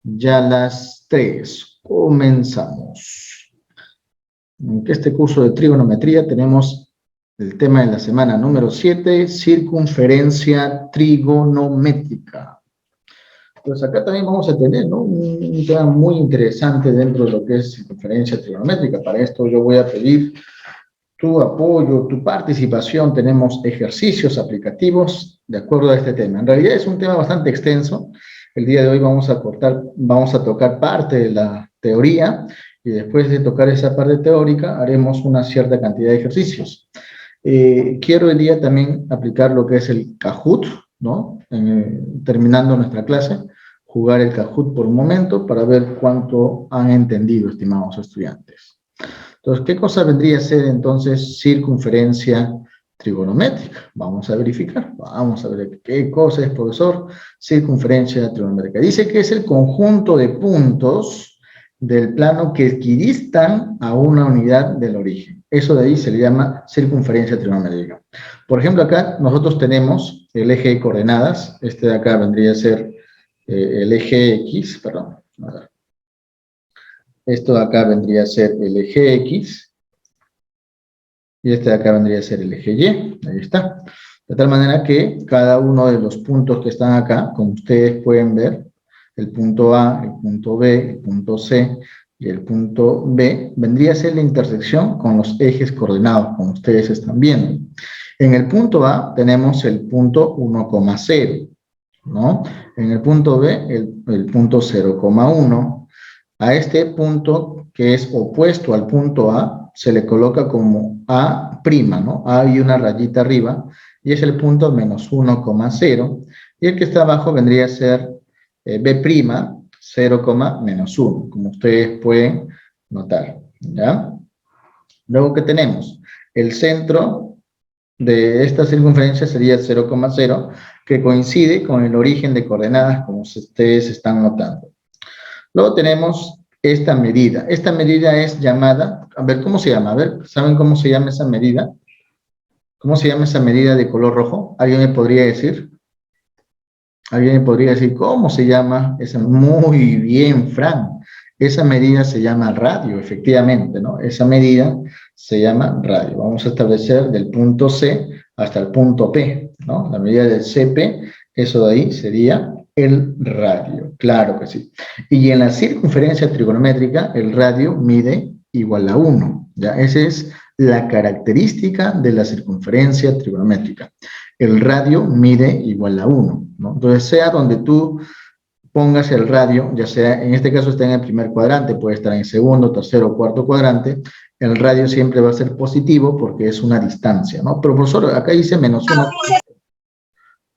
Ya las 3. Comenzamos. En este curso de trigonometría tenemos el tema de la semana número 7, circunferencia trigonométrica. Pues acá también vamos a tener, ¿no?, un tema muy interesante dentro de lo que es circunferencia trigonométrica. Para esto yo voy a pedir tu apoyo, tu participación. Tenemos ejercicios aplicativos de acuerdo a este tema. En realidad es un tema bastante extenso. El día de hoy vamos a tocar parte de la teoría y después de tocar esa parte teórica haremos una cierta cantidad de ejercicios. Quiero el día también aplicar lo que es el Kahoot, ¿no? Terminando nuestra clase, jugar el Kahoot por un momento para ver cuánto han entendido, estimados estudiantes. Entonces, ¿qué cosa vendría a ser entonces circunferencia trigonométrica? Vamos a verificar. Vamos a ver qué cosa es, profesor, circunferencia trigonométrica. Dice que es el conjunto de puntos del plano que equidistan a una unidad del origen. Eso de ahí se le llama circunferencia trigonométrica. Por ejemplo, acá nosotros tenemos el eje de coordenadas. Este de acá vendría a ser el eje X, perdón. A ver. Esto de acá vendría a ser el eje X. Y este de acá vendría a ser el eje Y. Ahí está. De tal manera que cada uno de los puntos que están acá, como ustedes pueden ver, el punto A, el punto B, el punto C y el punto B, vendría a ser la intersección con los ejes coordenados, como ustedes están viendo. En el punto A tenemos el punto 1,0, ¿no? En el punto B, el punto 0,1. A este punto, que es opuesto al punto A, se le coloca como A', ¿no? A y una rayita arriba, y es el punto menos 1,0. Y el que está abajo vendría a ser B', 0, menos 1, como ustedes pueden notar, ¿ya? Luego, ¿qué tenemos? El centro de esta circunferencia sería 0,0, que coincide con el origen de coordenadas, como ustedes están notando. Luego tenemos esta medida. Esta medida es llamada, a ver, ¿cómo se llama? A ver, ¿saben cómo se llama esa medida? ¿Cómo se llama esa medida de color rojo? ¿Alguien me podría decir? ¿Alguien me podría decir cómo se llama esa? Muy bien, Fran. Esa medida se llama radio, efectivamente, ¿no? Esa medida se llama radio. Vamos a establecer del punto C hasta el punto P, ¿no? La medida del CP, eso de ahí sería el radio, claro que sí. Y en la circunferencia trigonométrica, el radio mide igual a 1, ¿ya? Esa es la característica de la circunferencia trigonométrica. El radio mide igual a 1, ¿no? Entonces, sea donde tú pongas el radio, ya sea, en este caso está en el primer cuadrante, puede estar en el segundo, tercero o cuarto cuadrante, el radio siempre va a ser positivo porque es una distancia, ¿no? Pero profesor, acá dice menos 1.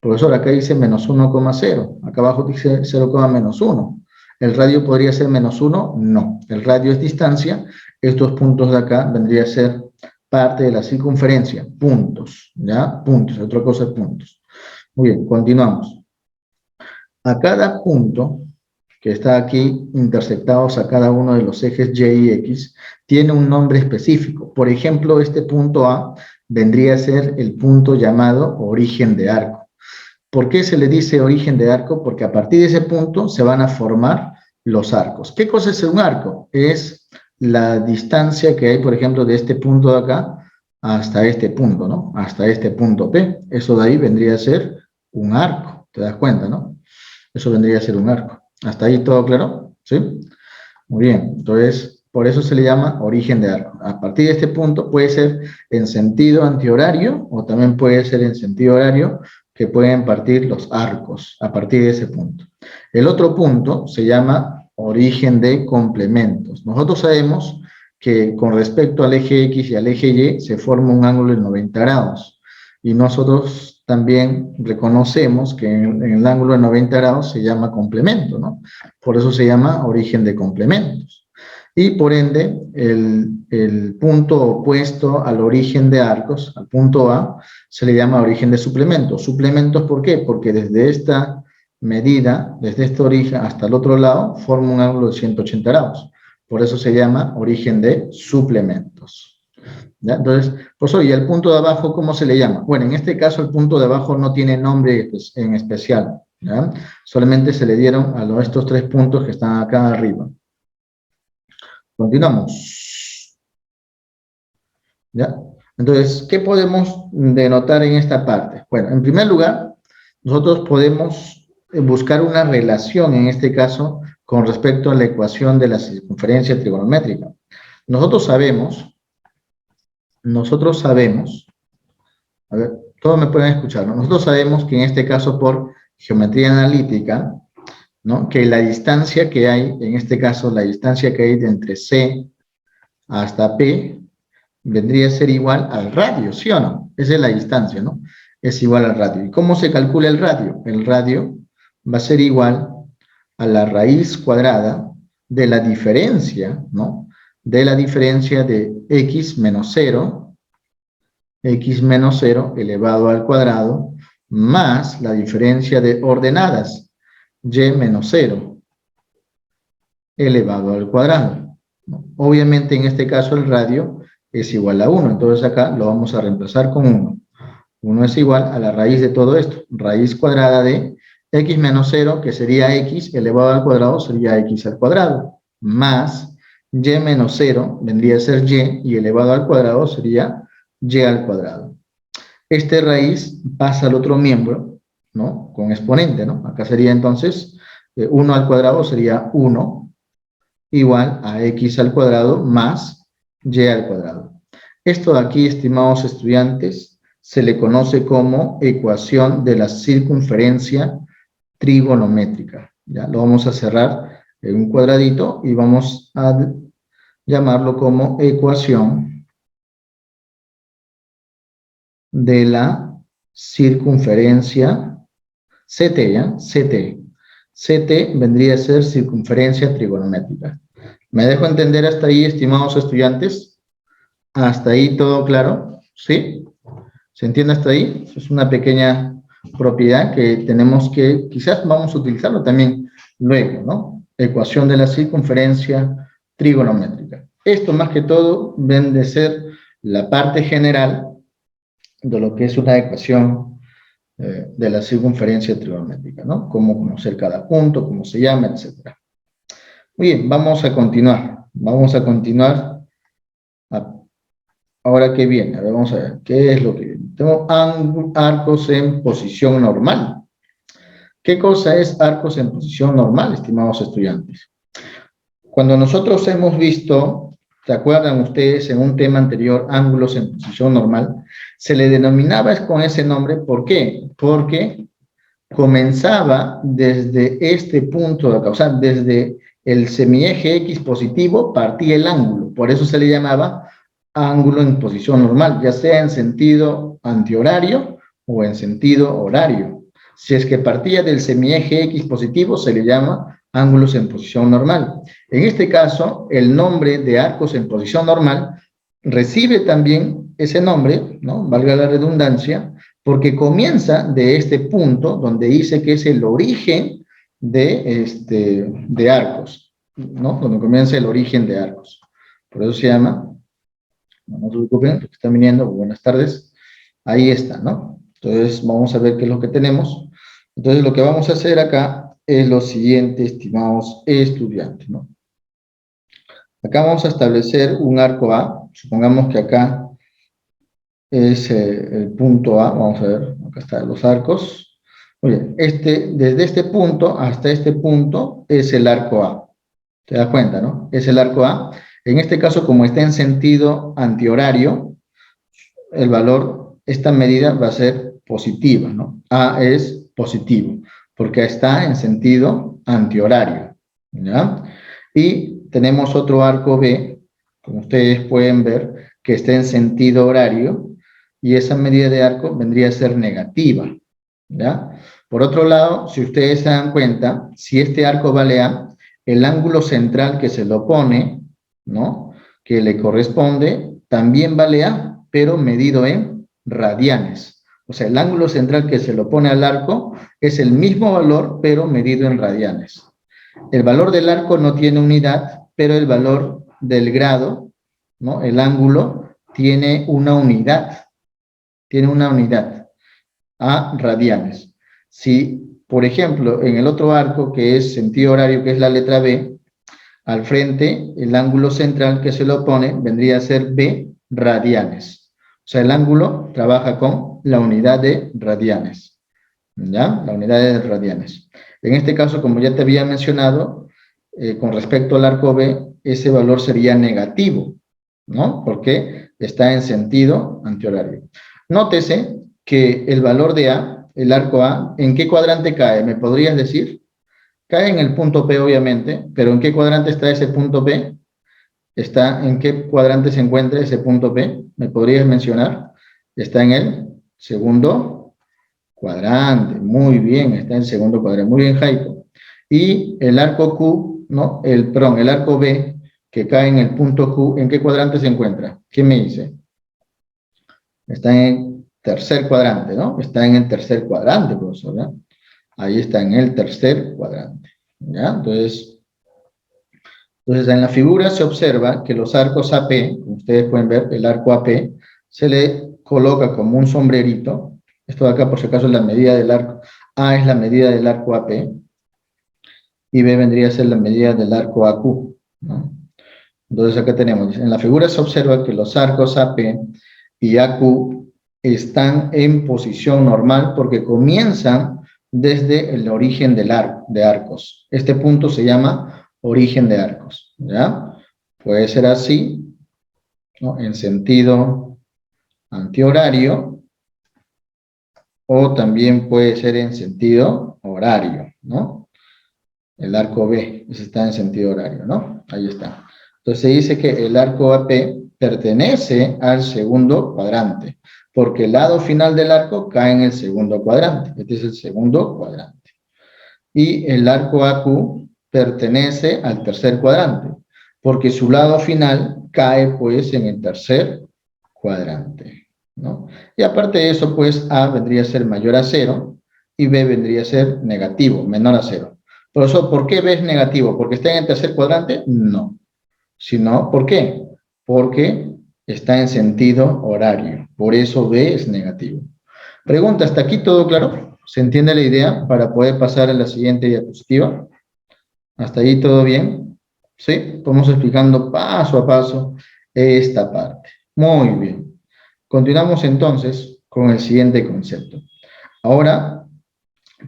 Profesor, acá dice menos 1,0. Acá abajo dice 0, menos 1. ¿El radio podría ser menos 1? No. El radio es distancia. Estos puntos de acá vendría a ser parte de la circunferencia. Puntos, ¿ya? Puntos. Otra cosa es puntos. Muy bien, continuamos. A cada punto que está aquí intersectados a cada uno de los ejes Y y X, tiene un nombre específico. Por ejemplo, este punto A vendría a ser el punto llamado origen de arco. ¿Por qué se le dice origen de arco? Porque a partir de ese punto se van a formar los arcos. ¿Qué cosa es un arco? Es la distancia que hay, por ejemplo, de este punto de acá hasta este punto, ¿no? Hasta este punto P. Eso de ahí vendría a ser un arco. ¿Te das cuenta, no? Eso vendría a ser un arco. ¿Hasta ahí todo claro? ¿Sí? Muy bien. Entonces, por eso se le llama origen de arco. A partir de este punto puede ser en sentido antihorario o también puede ser en sentido horario, que pueden partir los arcos a partir de ese punto. El otro punto se llama origen de complementos. Nosotros sabemos que con respecto al eje X y al eje Y se forma un ángulo de 90 grados. Y nosotros también reconocemos que en el ángulo de 90 grados se llama complemento, ¿no? Por eso se llama origen de complementos. Y por ende, el punto opuesto al origen de arcos, al punto A, se le llama origen de suplementos. ¿Suplementos por qué? Porque desde esta medida, desde este origen hasta el otro lado, forma un ángulo de 180 grados. Por eso se llama origen de suplementos. ¿Ya? Entonces, pues oye, el punto de abajo, ¿cómo se le llama? Bueno, en este caso el punto de abajo no tiene nombre en especial, ¿ya? Solamente se le dieron a estos 3 puntos que están acá arriba. Continuamos. ¿Ya? Entonces, ¿qué podemos denotar en esta parte? Bueno, en primer lugar, nosotros podemos buscar una relación, en este caso, con respecto a la ecuación de la circunferencia trigonométrica. Nosotros sabemos, a ver, todos me pueden escuchar, ¿no? Nosotros sabemos que en este caso, por geometría analítica, ¿no? Que la distancia que hay, en este caso, la distancia que hay de entre C hasta P, vendría a ser igual al radio, ¿sí o no? Esa es la distancia, ¿no? Es igual al radio. ¿Y cómo se calcula el radio? El radio va a ser igual a la raíz cuadrada de la diferencia, ¿no? De la diferencia de x menos 0 elevado al cuadrado, más la diferencia de ordenadas, y menos 0 elevado al cuadrado, ¿no? Obviamente en este caso el radio es igual a 1, entonces acá lo vamos a reemplazar con 1. 1 es igual a la raíz de todo esto, raíz cuadrada de x menos 0, que sería x elevado al cuadrado, sería x al cuadrado, más y menos 0 vendría a ser y elevado al cuadrado sería y al cuadrado. Este raíz pasa al otro miembro, ¿no? Con exponente, ¿no? Acá sería entonces 1 al cuadrado sería 1 igual a x al cuadrado más y al cuadrado. Esto de aquí, estimados estudiantes, se le conoce como ecuación de la circunferencia trigonométrica. Ya lo vamos a cerrar en un cuadradito y vamos a llamarlo como ecuación de la circunferencia CT, ¿ya? CT. CT vendría a ser circunferencia trigonométrica. ¿Me dejo entender hasta ahí, estimados estudiantes? ¿Hasta ahí todo claro? ¿Sí? ¿Se entiende hasta ahí? Es una pequeña propiedad que tenemos que, quizás vamos a utilizarlo también luego, ¿no? Ecuación de la circunferencia trigonométrica. Esto más que todo debe de ser la parte general de lo que es una ecuación de la circunferencia trigonométrica, ¿no? Cómo conocer cada punto, cómo se llama, etc. Muy bien, vamos a continuar. Vamos a continuar. Ahora, ¿qué viene? A ver, vamos a ver. ¿Qué es lo que viene? Tengo arcos en posición normal. ¿Qué cosa es arcos en posición normal, estimados estudiantes? Cuando nosotros hemos visto, ¿se acuerdan ustedes en un tema anterior, ángulos en posición normal? Se le denominaba con ese nombre, ¿por qué? Porque comenzaba desde este punto de acá, o sea, desde el semieje X positivo partía el ángulo, por eso se le llamaba ángulo en posición normal, ya sea en sentido antihorario o en sentido horario. Si es que partía del semieje X positivo, se le llama ángulos en posición normal. En este caso, el nombre de arcos en posición normal recibe también ese nombre, ¿no? Valga la redundancia, porque comienza de este punto donde dice que es el origen de arcos, ¿no? Donde comienza el origen de arcos. Por eso se llama, no se preocupen, los que están viniendo, buenas tardes, ahí está, ¿no? Entonces vamos a ver qué es lo que tenemos. Entonces lo que vamos a hacer acá es lo siguiente, estimados estudiantes, ¿no? Acá vamos a establecer un arco A, supongamos que acá es el punto A, vamos a ver, acá están los arcos. Oye, desde este punto hasta este punto es el arco A. ¿Te das cuenta, no? Es el arco A. En este caso, como está en sentido antihorario, el valor, esta medida va a ser positiva, ¿no? A es positivo, porque está en sentido antihorario, ¿ya? Y tenemos otro arco B, como ustedes pueden ver, que está en sentido horario, y esa medida de arco vendría a ser negativa, ¿ya? Por otro lado, si ustedes se dan cuenta, si este arco vale A, el ángulo central que se lo opone, ¿no? Que le corresponde, también vale A, pero medido en radianes. O sea, el ángulo central que se lo pone al arco es el mismo valor, pero medido en radianes. El valor del arco no tiene unidad, pero el valor del grado, ¿no? El ángulo tiene una unidad, a radianes. Si por ejemplo, en el otro arco, que es sentido horario, que es la letra B, al frente, el ángulo central que se lo opone vendría a ser B radianes. O sea, el ángulo trabaja con la unidad de radianes. ¿Ya? La unidad de radianes. En este caso, como ya te había mencionado, con respecto al arco B, ese valor sería negativo, ¿no? Porque está en sentido antihorario. Nótese que el valor de A, el arco A, ¿en qué cuadrante cae? ¿Me podrías decir? Cae en el punto P, obviamente, pero ¿en qué cuadrante está ese punto P? ¿En qué cuadrante se encuentra ese punto P? ¿Me podrías mencionar? Está en el segundo cuadrante. Muy bien, está en el segundo cuadrante. Muy bien, Jaico. Y el arco Q, ¿no? El arco B, que cae en el punto Q, ¿en qué cuadrante se encuentra? ¿Qué me dice? Está en el tercer cuadrante, ¿no? Está en el tercer cuadrante, profesor, ¿ya? Ahí está en el tercer cuadrante, ¿ya? Entonces, en la figura se observa que los arcos AP, como ustedes pueden ver, el arco AP, se le coloca como un sombrerito. Esto de acá, por si acaso, es la medida del arco. A es la medida del arco AP, y B vendría a ser la medida del arco AQ, ¿no? Entonces acá tenemos, en la figura se observa que los arcos AP y AQ están en posición normal porque comienzan desde el origen de arcos. Este punto se llama origen de arcos, ¿ya? Puede ser así, ¿no? En sentido antihorario, o también puede ser en sentido horario, ¿no? El arco B, ese está en sentido horario, ¿no? Ahí está. Entonces se dice que el arco AP pertenece al segundo cuadrante, porque el lado final del arco cae en el segundo cuadrante. Este es el segundo cuadrante. Y el arco AQ pertenece al tercer cuadrante, porque su lado final cae pues en el tercer cuadrante, ¿no? Y aparte de eso, pues A vendría a ser mayor a 0 y B vendría a ser negativo, menor a 0. Por eso, ¿por qué B es negativo? ¿Porque está en el tercer cuadrante? No. Sino, ¿por qué? Porque está en sentido horario. Por eso B es negativo. Pregunta, ¿hasta aquí todo claro? ¿Se entiende la idea para poder pasar a la siguiente diapositiva? ¿Hasta ahí todo bien? ¿Sí? Vamos explicando paso a paso esta parte. Muy bien. Continuamos entonces con el siguiente concepto. Ahora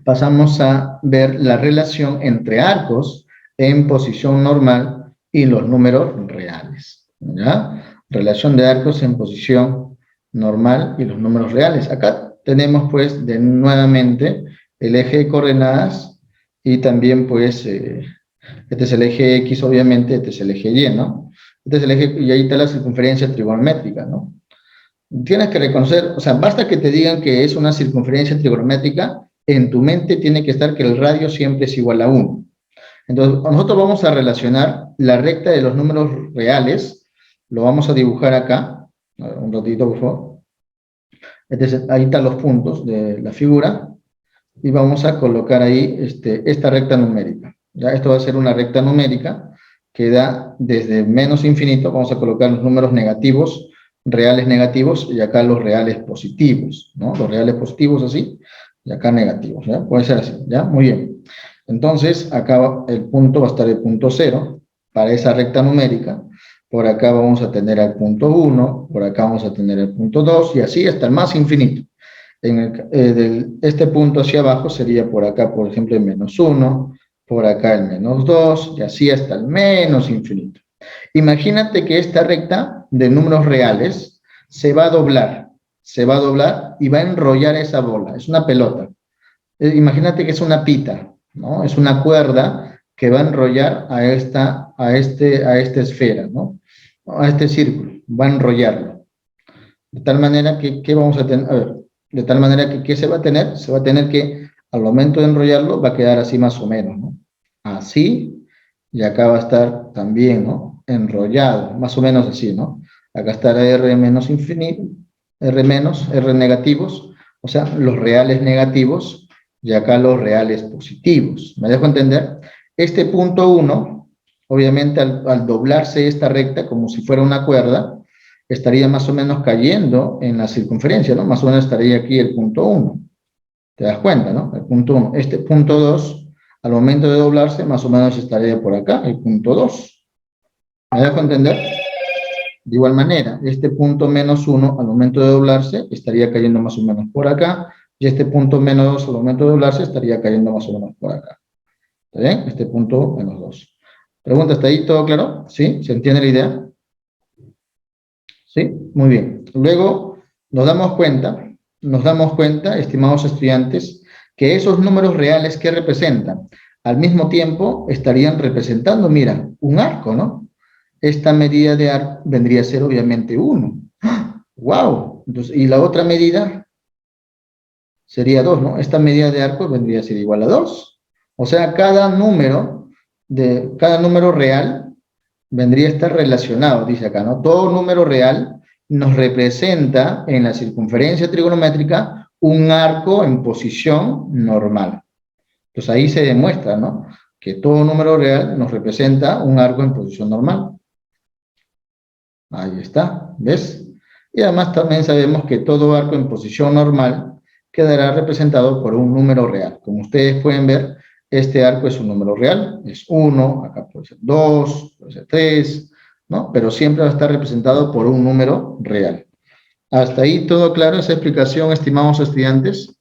pasamos a ver la relación entre arcos en posición normal y los números reales, ¿ya? Relación de arcos en posición normal y los números reales. Acá tenemos pues nuevamente el eje de coordenadas y también pues este es el eje X obviamente, este es el eje Y, ¿no? Este es el eje, y ahí está la circunferencia trigonométrica, ¿no? Tienes que reconocer, o sea, basta que te digan que es una circunferencia trigonométrica, en tu mente tiene que estar que el radio siempre es igual a 1. Entonces, nosotros vamos a relacionar la recta de los números reales, lo vamos a dibujar acá, a ver, un ratito por favor. Ahí están los puntos de la figura, y vamos a colocar ahí esta recta numérica. ¿Ya? Esto va a ser una recta numérica que da desde menos infinito, vamos a colocar los números negativos, reales negativos, y acá los reales positivos, ¿no? Los reales positivos así, y acá negativos, ¿ya? Puede ser así, ¿ya? Muy bien. Entonces, acá el punto va a estar el punto 0, para esa recta numérica. Por acá vamos a tener el punto 1, por acá vamos a tener el punto 2, y así hasta el más infinito. Este punto hacia abajo sería por acá, por ejemplo, el menos 1, por acá el menos 2, y así hasta el menos infinito. Imagínate que esta recta de números reales se va a doblar y va a enrollar esa bola, es una pelota. Imagínate que es una pita, ¿no? Es una cuerda que va a enrollar a esta esfera, ¿no? A este círculo, va a enrollarlo. De tal manera que, ¿qué vamos a tener? A ver, de tal manera que, ¿qué se va a tener? Se va a tener que, al momento de enrollarlo, va a quedar así más o menos, ¿no? Así, y acá va a estar también, ¿no? Enrollado, más o menos así, ¿no? Acá estará R menos infinito, R menos, R negativos, o sea, los reales negativos, y acá los reales positivos. ¿Me dejo entender? Este punto 1, obviamente al doblarse esta recta, como si fuera una cuerda, estaría más o menos cayendo en la circunferencia, ¿no? Más o menos estaría aquí el punto 1. ¿Te das cuenta, no? El punto 1. Este punto 2, al momento de doblarse, más o menos estaría por acá, el punto 2. ¿Me dejo entender? De igual manera, este punto menos 1, al momento de doblarse, estaría cayendo más o menos por acá, y este punto menos 2, al momento de doblarse, estaría cayendo más o menos por acá. ¿Está bien? Este punto menos 2. Pregunta, ¿está ahí todo claro? ¿Sí? ¿Se entiende la idea? ¿Sí? Muy bien. Luego nos damos cuenta, estimados estudiantes, que esos números reales que representan, al mismo tiempo estarían representando, mira, un arco, ¿no? Esta medida de arco vendría a ser obviamente 1. ¡Wow! Entonces, y la otra medida sería 2, ¿no? Esta medida de arco vendría a ser igual a 2. O sea, cada número real vendría a estar relacionado, dice acá, ¿no? Todo número real nos representa en la circunferencia trigonométrica un arco en posición normal. Entonces ahí se demuestra, ¿no? Que todo número real nos representa un arco en posición normal. Ahí está, ¿ves? Y además también sabemos que todo arco en posición normal quedará representado por un número real. Como ustedes pueden ver, este arco es un número real, es 1, acá puede ser 2, puede ser 3, ¿no? Pero siempre va a estar representado por un número real. ¿Hasta ahí todo claro esa explicación, estimados estudiantes?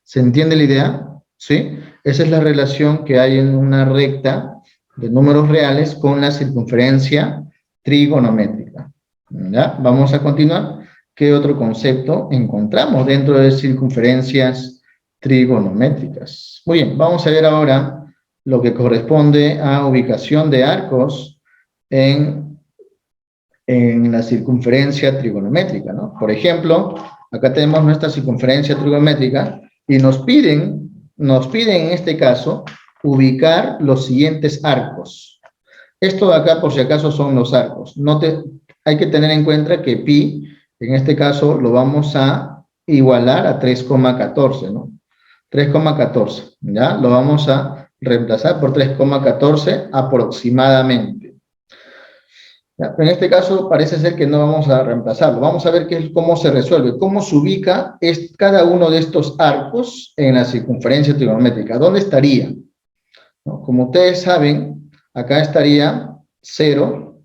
¿Se entiende la idea? ¿Sí? Esa es la relación que hay en una recta de números reales con la circunferencia trigonométrica. ¿Ya? Vamos a continuar. ¿Qué otro concepto encontramos dentro de circunferencias trigonométricas? Muy bien, vamos a ver ahora lo que corresponde a ubicación de arcos en la circunferencia trigonométrica, ¿no? Por ejemplo, acá tenemos nuestra circunferencia trigonométrica y nos piden en este caso ubicar los siguientes arcos. Esto de acá, por si acaso, son los arcos. Hay que tener en cuenta que pi, en este caso, lo vamos a igualar a 3,14, ¿no? 3,14, ¿ya? Lo vamos a reemplazar por 3,14 aproximadamente. ¿Ya? En este caso parece ser que no vamos a reemplazarlo. Vamos a ver cómo se resuelve, cómo se ubica cada uno de estos arcos en la circunferencia trigonométrica. ¿Dónde estaría? ¿No? Como ustedes saben, acá estaría 0,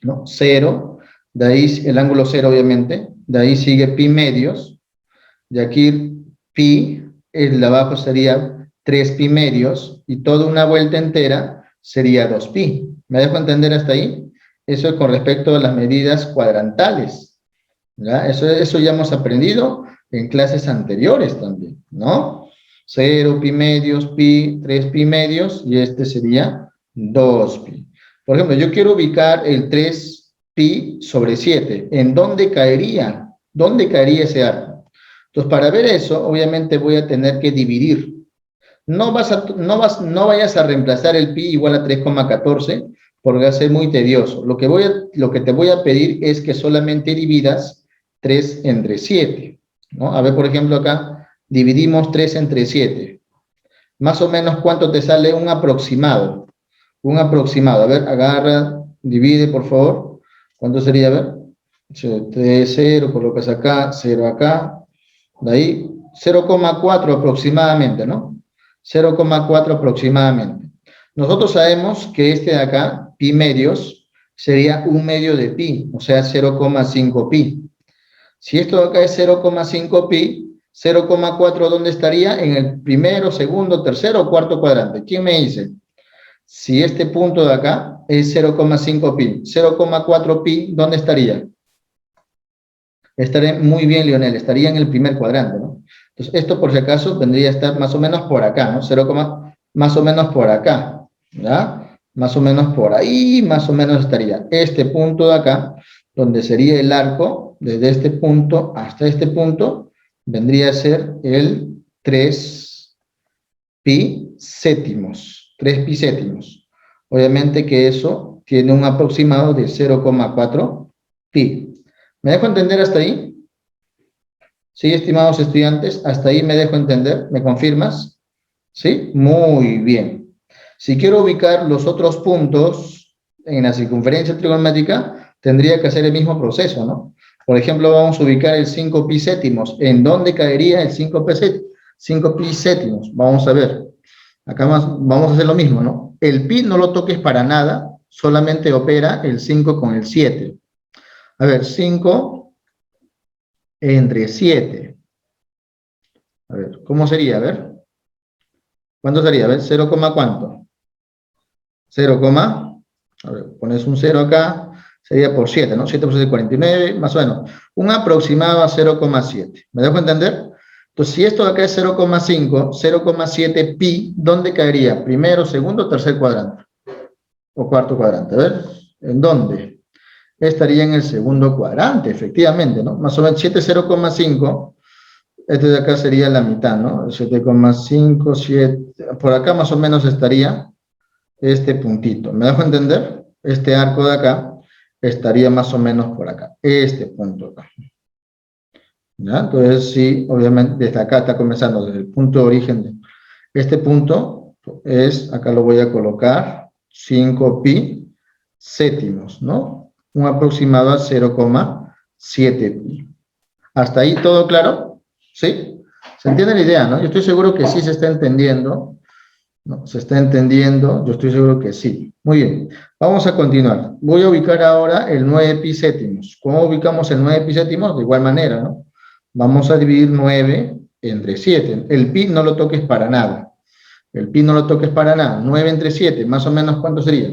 ¿no? 0, de ahí el ángulo 0 obviamente, de ahí sigue pi medios, de aquí pi, el de abajo sería 3 pi medios, y toda una vuelta entera sería 2 pi. ¿Me dejo entender hasta ahí? Eso es con respecto a las medidas cuadrantales, ¿ya? Eso ya hemos aprendido en clases anteriores también, ¿no? 0 pi medios, pi, 3 pi medios, y este sería 2 pi. Por ejemplo, yo quiero ubicar el 3 pi sobre 7. ¿En dónde caería? ¿Dónde caería ese arco? Entonces, para ver eso, obviamente voy a tener que dividir. No vayas a reemplazar el pi igual a 3,14, porque va a ser muy tedioso. Lo que te voy a pedir es que solamente dividas 3 entre 7, ¿no? A ver, por ejemplo, acá dividimos 3 entre 7. Más o menos, ¿cuánto te sale un aproximado? Un aproximado. A ver, agarra, divide, por favor. ¿Cuánto sería? A ver. 3, 0, colocas acá, 0 acá. De ahí, 0,4 aproximadamente, ¿no? 0,4 aproximadamente. Nosotros sabemos que este de acá, pi medios, sería 1 medio de pi, o sea, 0,5 pi. Si esto de acá es 0,5 pi, 0,4 ¿dónde estaría? En el primero, segundo, tercero o cuarto cuadrante. ¿Quién me dice? Si este punto de acá es 0,5 pi, 0,4 pi, ¿dónde estaría? Estaré muy bien, Lionel, estaría en el primer cuadrante, ¿no? Entonces, esto por si acaso vendría a estar más o menos por acá, ¿no? 0, más o menos por acá, ¿ya? Más o menos por ahí, más o menos estaría. Este punto de acá, donde sería el arco, desde este punto hasta este punto, vendría a ser el 3 pi séptimos, 3 pi séptimos. Obviamente que eso tiene un aproximado de 0,4 pi. ¿Me dejo entender hasta ahí? Sí, estimados estudiantes, hasta ahí me dejo entender. ¿Me confirmas? ¿Sí? Muy bien. Si quiero ubicar los otros puntos en la circunferencia trigonométrica, tendría que hacer el mismo proceso, ¿no? Por ejemplo, vamos a ubicar el 5 pi séptimos. ¿En dónde caería el 5 5 pi séptimos. Vamos a ver. Acá vamos a hacer lo mismo, ¿no? El pi no lo toques para nada, solamente opera el 5 con el 7. A ver, 5 entre 7. A ver, ¿cómo sería? A ver. ¿Cuánto sería? A ver, 0, ¿cuánto? 0, a ver, pones un 0 acá, sería por 7, ¿no? 7 por 7, 49, más o menos. Un aproximado a 0,7. ¿Me dejo entender? Entonces, si esto de acá es 0,5, 0,7 pi, ¿dónde caería? ¿Primero, segundo, tercer cuadrante? O cuarto cuadrante. A ver, ¿en dónde? Estaría en el segundo cuadrante, efectivamente, ¿no? Más o menos 7, 0,5. Este de acá sería la mitad, ¿no? 7,5, 7. Por acá más o menos estaría este puntito. ¿Me dejo entender? Este arco de acá estaría más o menos por acá. Este punto acá. ¿Ya? Entonces, sí, obviamente, desde acá está comenzando, desde el punto de origen. Este punto es, acá lo voy a colocar, 5 pi séptimos, ¿no? Un aproximado a 0,7 pi. ¿Hasta ahí todo claro? ¿Sí? ¿Se entiende la idea, no? Yo estoy seguro que sí se está entendiendo. ¿No? ¿Se está entendiendo? Yo estoy seguro que sí. Muy bien. Vamos a continuar. Voy a ubicar ahora el 9 pi séptimos. ¿Cómo ubicamos el 9 pi séptimos? De igual manera, ¿no? Vamos a dividir 9 entre 7. El pi no lo toques para nada. El pi no lo toques para nada. 9 entre 7, más o menos, ¿cuánto sería?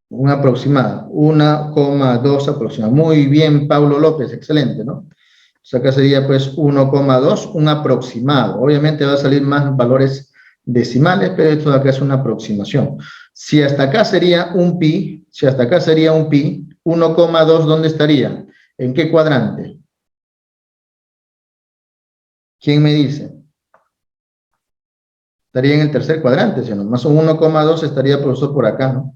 Un aproximado. 1,2 aproximado. Muy bien, Pablo López. Excelente, ¿no? O sea, acá sería pues 1,2, un aproximado. Obviamente va a salir más valores decimales, pero esto de acá es una aproximación. Si hasta acá sería un pi, 1,2, ¿dónde estaría? ¿En qué cuadrante? ¿Quién me dice? Estaría en el tercer cuadrante, ¿sí? Más un 1,2 estaría por acá, ¿no?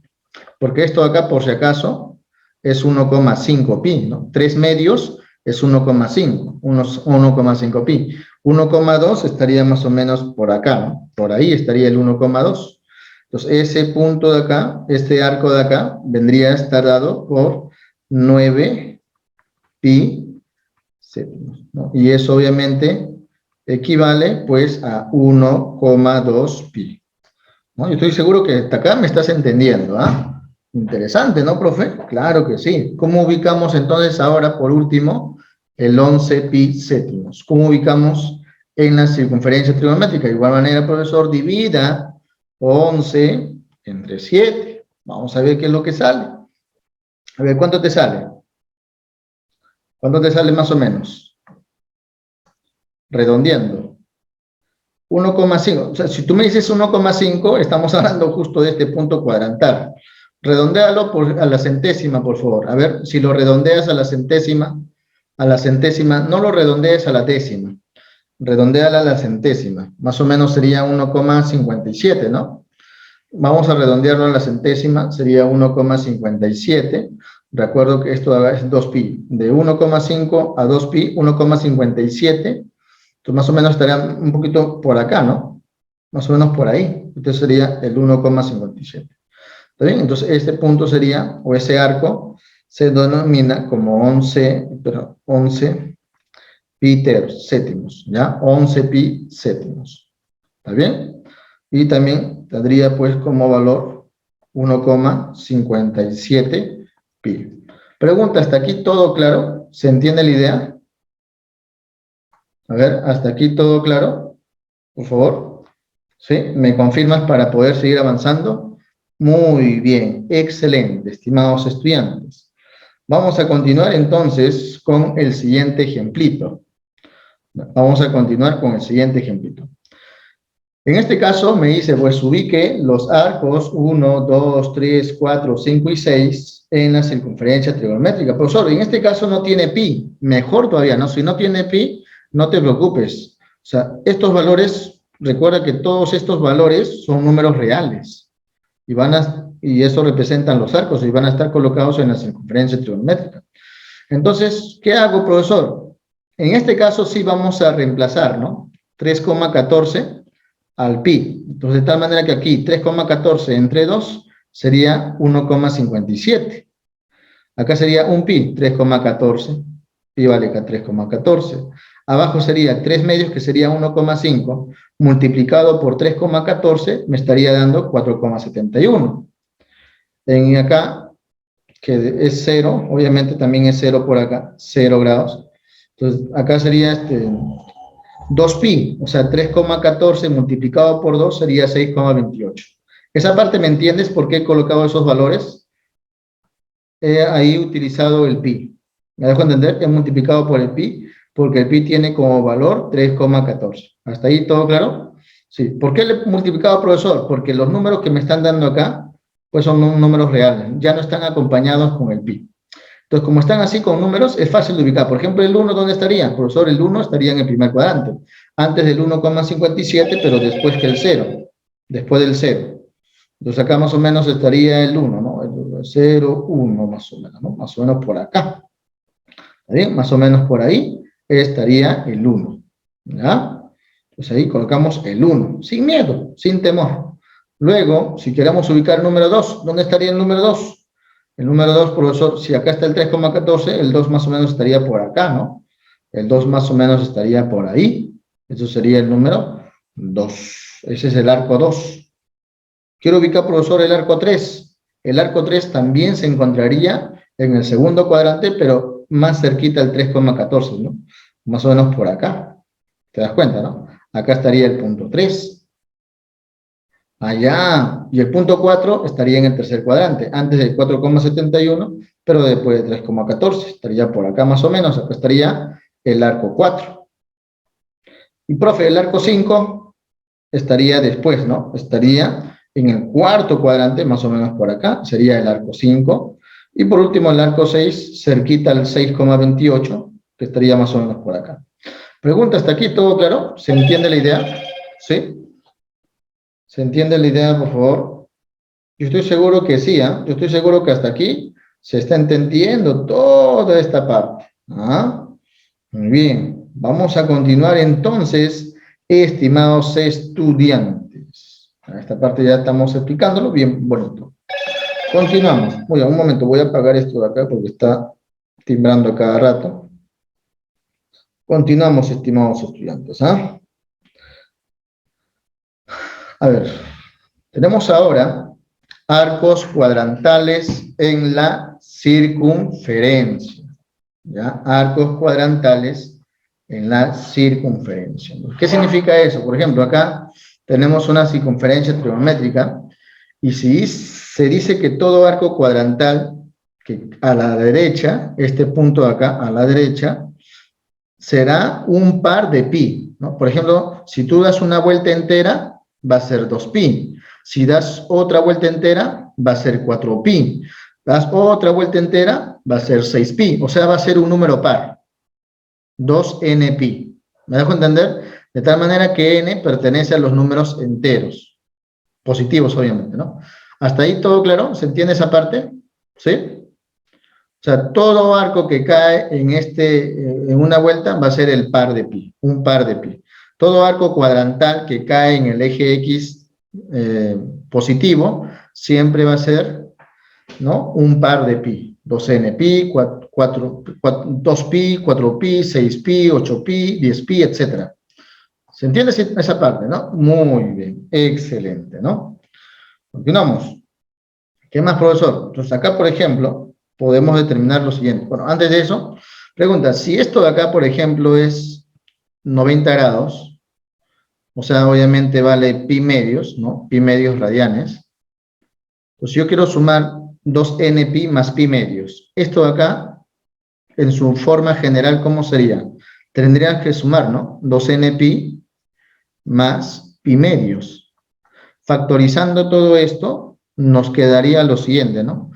Porque esto de acá, por si acaso, es 1,5 pi, ¿no? 3 medios es 1,5, 1,5 pi. 1,2 estaría más o menos por acá, ¿no? Por ahí estaría el 1,2. Entonces, ese punto de acá, este arco de acá, vendría a estar dado por 9 pi séptimos, ¿no? Y eso obviamente equivale pues a 1,2 pi, ¿no? Yo estoy seguro que hasta acá me estás entendiendo, ¿ah? Interesante, ¿no, profe? Claro que sí. ¿Cómo ubicamos entonces ahora, por último, el 11 pi séptimos? ¿Cómo ubicamos en la circunferencia trigonométrica? De igual manera, profesor, divida 11 entre 7. Vamos a ver qué es lo que sale. A ver, ¿cuánto te sale? ¿Cuánto te sale más o menos? Redondeando. 1,5. O sea, si tú me dices 1,5, estamos hablando justo de este punto cuadrantal. Redondéalo a la centésima, por favor. A ver, si lo redondeas a la centésima, no lo redondees a la décima. Redondéala a la centésima. Más o menos sería 1,57, ¿no? Vamos a redondearlo a la centésima, sería 1,57. Recuerdo que esto es 2 pi. De 1,5 a 2 pi, 1,57. Entonces, más o menos estaría un poquito por acá, ¿no? Más o menos por ahí. Entonces sería el 1,57. ¿Está bien? Entonces, este punto sería, o ese arco, se denomina como 11 pi séptimos, ¿ya? 11 pi séptimos. ¿Está bien? Y también tendría, pues, como valor 1,57 pi. Pregunta, ¿hasta aquí todo claro? ¿Se entiende la idea? A ver, ¿hasta aquí todo claro? Por favor. ¿Sí? ¿Me confirmas para poder seguir avanzando? Muy bien, excelente, estimados estudiantes. Vamos a continuar entonces con el siguiente ejemplito. Vamos a continuar con el siguiente ejemplito. En este caso me dice, pues ubique los arcos 1, 2, 3, 4, 5 y 6 en la circunferencia trigonométrica. Profesor, en este caso no tiene pi, mejor todavía, ¿no? Si no tiene pi, no te preocupes. O sea, estos valores, recuerda que todos estos valores son números reales. Y eso representan los arcos y van a estar colocados en la circunferencia trigonométrica. Entonces, ¿qué hago, profesor? En este caso sí vamos a reemplazar, ¿no? 3,14 al pi. Entonces, de tal manera que aquí 3,14 entre 2 sería 1,57. Acá sería un pi, 3,14. pi vale 3,14. Abajo sería 3 medios, que sería 1,5, multiplicado por 3,14, me estaría dando 4,71. En acá, que es 0, obviamente también es 0 por acá, 0 grados. Entonces, acá sería 2pi, o sea, 3,14 multiplicado por 2 sería 6,28. Esa parte, ¿me entiendes por qué he colocado esos valores? He ahí utilizado el pi. ¿Me dejo entender? He multiplicado por el pi, porque el pi tiene como valor 3,14. ¿Hasta ahí todo claro? Sí. ¿Por qué le he multiplicado, profesor? Porque los números que me están dando acá, pues son números reales, ya no están acompañados con el pi. Entonces, como están así con números, es fácil de ubicar. Por ejemplo, el 1, ¿dónde estaría? Profesor, el 1 estaría en el primer cuadrante. Antes del 1,57, pero después que el 0. Después del 0. Entonces, acá más o menos estaría el 1, ¿no? El 0, 1, más o menos, ¿no? Más o menos por acá. ¿Está bien? Más o menos por ahí estaría el 1. ¿Ya? Pues ahí colocamos el 1. Sin miedo, sin temor. Luego, si queremos ubicar el número 2, ¿dónde estaría el número 2? El número 2, profesor, si acá está el 3,14, el 2 más o menos estaría por acá, ¿no? El 2 más o menos estaría por ahí. Eso sería el número 2. Ese es el arco 2. Quiero ubicar, profesor, el arco 3. El arco 3 también se encontraría en el segundo cuadrante, pero más cerquita al 3,14, ¿no? Más o menos por acá. ¿Te das cuenta, no? Acá estaría el punto 3. Allá, y el punto 4 estaría en el tercer cuadrante, antes del 4,71, pero después de 3,14, estaría por acá más o menos, acá estaría el arco 4. Y profe, el arco 5 estaría después, ¿no? Estaría en el cuarto cuadrante, más o menos por acá, sería el arco 5. Y por último el arco 6, cerquita al 6,28, que estaría más o menos por acá. Pregunta, ¿hasta aquí todo claro? ¿Se entiende la idea? ¿Sí? ¿Se entiende la idea, por favor? Yo estoy seguro que sí, ¿eh? Yo estoy seguro que hasta aquí se está entendiendo toda esta parte. ¿Ah? Muy bien. Vamos a continuar entonces, estimados estudiantes. Esta parte ya estamos explicándolo bien bonito. Continuamos. Oye, un momento, voy a apagar esto de acá porque está timbrando a cada rato. Continuamos, estimados estudiantes. ¿Ah? A ver, tenemos ahora arcos cuadrantales en la circunferencia. ¿Ya? Arcos cuadrantales en la circunferencia. ¿Qué significa eso? Por ejemplo, acá tenemos una circunferencia trigonométrica y si se dice que todo arco cuadrantal, que a la derecha, este punto de acá, a la derecha, será un par de pi, ¿no? Por ejemplo, si tú das una vuelta entera, va a ser 2pi. Si das otra vuelta entera, va a ser 4pi. Das otra vuelta entera, va a ser 6pi. O sea, va a ser un número par. 2npi. ¿Me dejo entender? De tal manera que n pertenece a los números enteros. Positivos, obviamente, ¿no? ¿Hasta ahí todo claro? ¿Se entiende esa parte? ¿Sí? O sea, todo arco que cae en una vuelta va a ser el par de pi, un par de pi. Todo arco cuadrantal que cae en el eje X positivo siempre va a ser, ¿no?, un par de pi. 2npi, 2pi, 4pi, 6pi, 8pi, 10pi, etc. ¿Se entiende esa parte, no? Muy bien, excelente, ¿no? Continuamos. ¿Qué más, profesor? Entonces acá, por ejemplo, podemos determinar lo siguiente. Bueno, antes de eso, pregunta, si esto de acá, por ejemplo, es 90 grados, o sea, obviamente vale pi medios, ¿no? Pi medios radianes. Pues yo quiero sumar 2n pi más pi medios. Esto de acá, en su forma general, ¿cómo sería? Tendrías que sumar, ¿no? 2n pi más pi medios. Factorizando todo esto, nos quedaría lo siguiente, ¿no?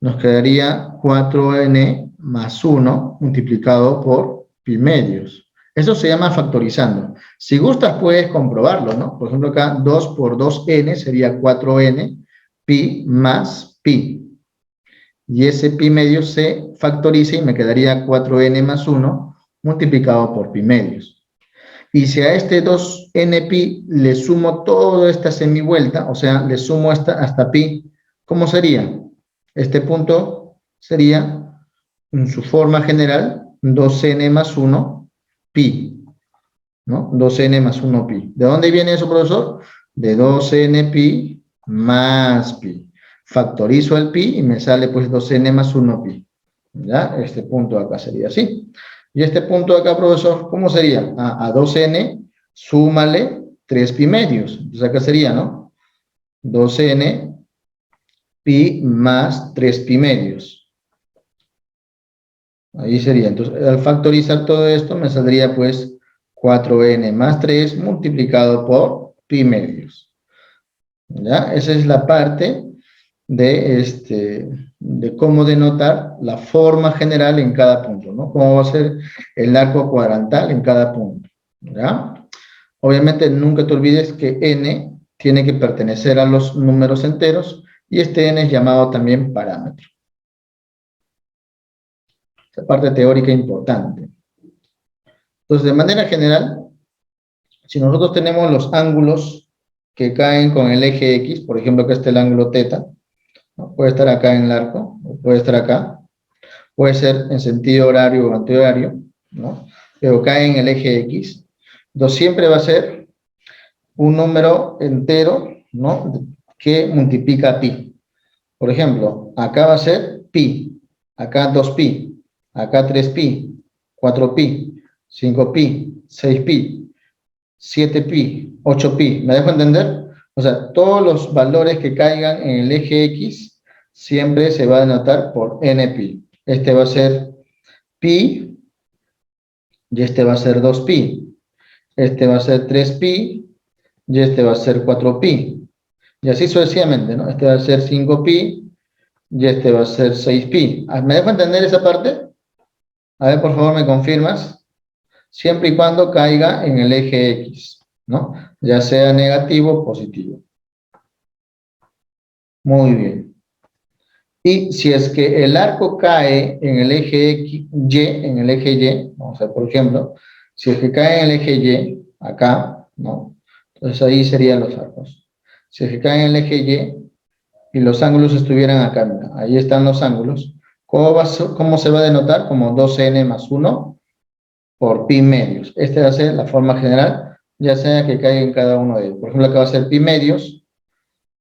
Nos quedaría 4n más 1 multiplicado por pi medios. Eso se llama factorizando. Si gustas, puedes comprobarlo, ¿no? Por ejemplo, acá 2 por 2n sería 4n pi más pi. Y ese pi medios se factoriza y me quedaría 4n más 1 multiplicado por pi medios. Y si a este 2n pi le sumo toda esta semivuelta, o sea, le sumo hasta pi, ¿cómo sería? Este punto sería, en su forma general, 2n más 1 pi, ¿no? 2n más 1 pi. ¿De dónde viene eso, profesor? De 2n pi más pi. Factorizo el pi y me sale pues 2n más 1 pi. ¿Ya? Este punto de acá sería así. Y este punto de acá, profesor, ¿cómo sería? A 2n, súmale 3 pi medios. Entonces acá sería, ¿no? 2n pi más 3 pi medios. Ahí sería. Entonces, al factorizar todo esto, me saldría pues 4n más 3 multiplicado por pi medios. ¿Ya? Esa es la parte de cómo denotar la forma general en cada punto, ¿no? Cómo va a ser el arco cuadrantal en cada punto, ¿ya? Obviamente nunca te olvides que n tiene que pertenecer a los números enteros y este n es llamado también parámetro. Esta parte teórica importante. Entonces, de manera general, si nosotros tenemos los ángulos que caen con el eje X, por ejemplo, que este es el ángulo θ, ¿no? Puede estar acá en el arco, o puede estar acá, puede ser en sentido horario o antihorario, ¿no? Pero cae en el eje X. Entonces siempre va a ser un número entero, ¿no? Que multiplica pi. Por ejemplo, acá va a ser pi, acá 2pi, acá 3pi, 4pi, 5pi, 6pi, 7pi, 8pi. ¿Me dejo entender? O sea, todos los valores que caigan en el eje X siempre se va a denotar por npi. Este va a ser pi, y este va a ser 2pi. Este va a ser 3pi, y este va a ser 4pi. Y así sucesivamente, ¿no? Este va a ser 5pi, y este va a ser 6pi. ¿Me dejo entender esa parte? A ver, por favor, me confirmas. Siempre y cuando caiga en el eje X, ¿no? Ya sea negativo o positivo. Muy bien. Y si es que el arco cae en el eje X, Y, en el eje Y, vamos a ver, por ejemplo, si es que cae en el eje Y, acá, ¿no? Entonces ahí serían los arcos. Si es que cae en el eje Y y los ángulos estuvieran acá, mira, ahí están los ángulos. ¿Cómo se va a denotar? Como 2n más 1 por pi medios. Esta va a ser la forma general, ya sea que caiga en cada uno de ellos. Por ejemplo, acá va a ser pi medios,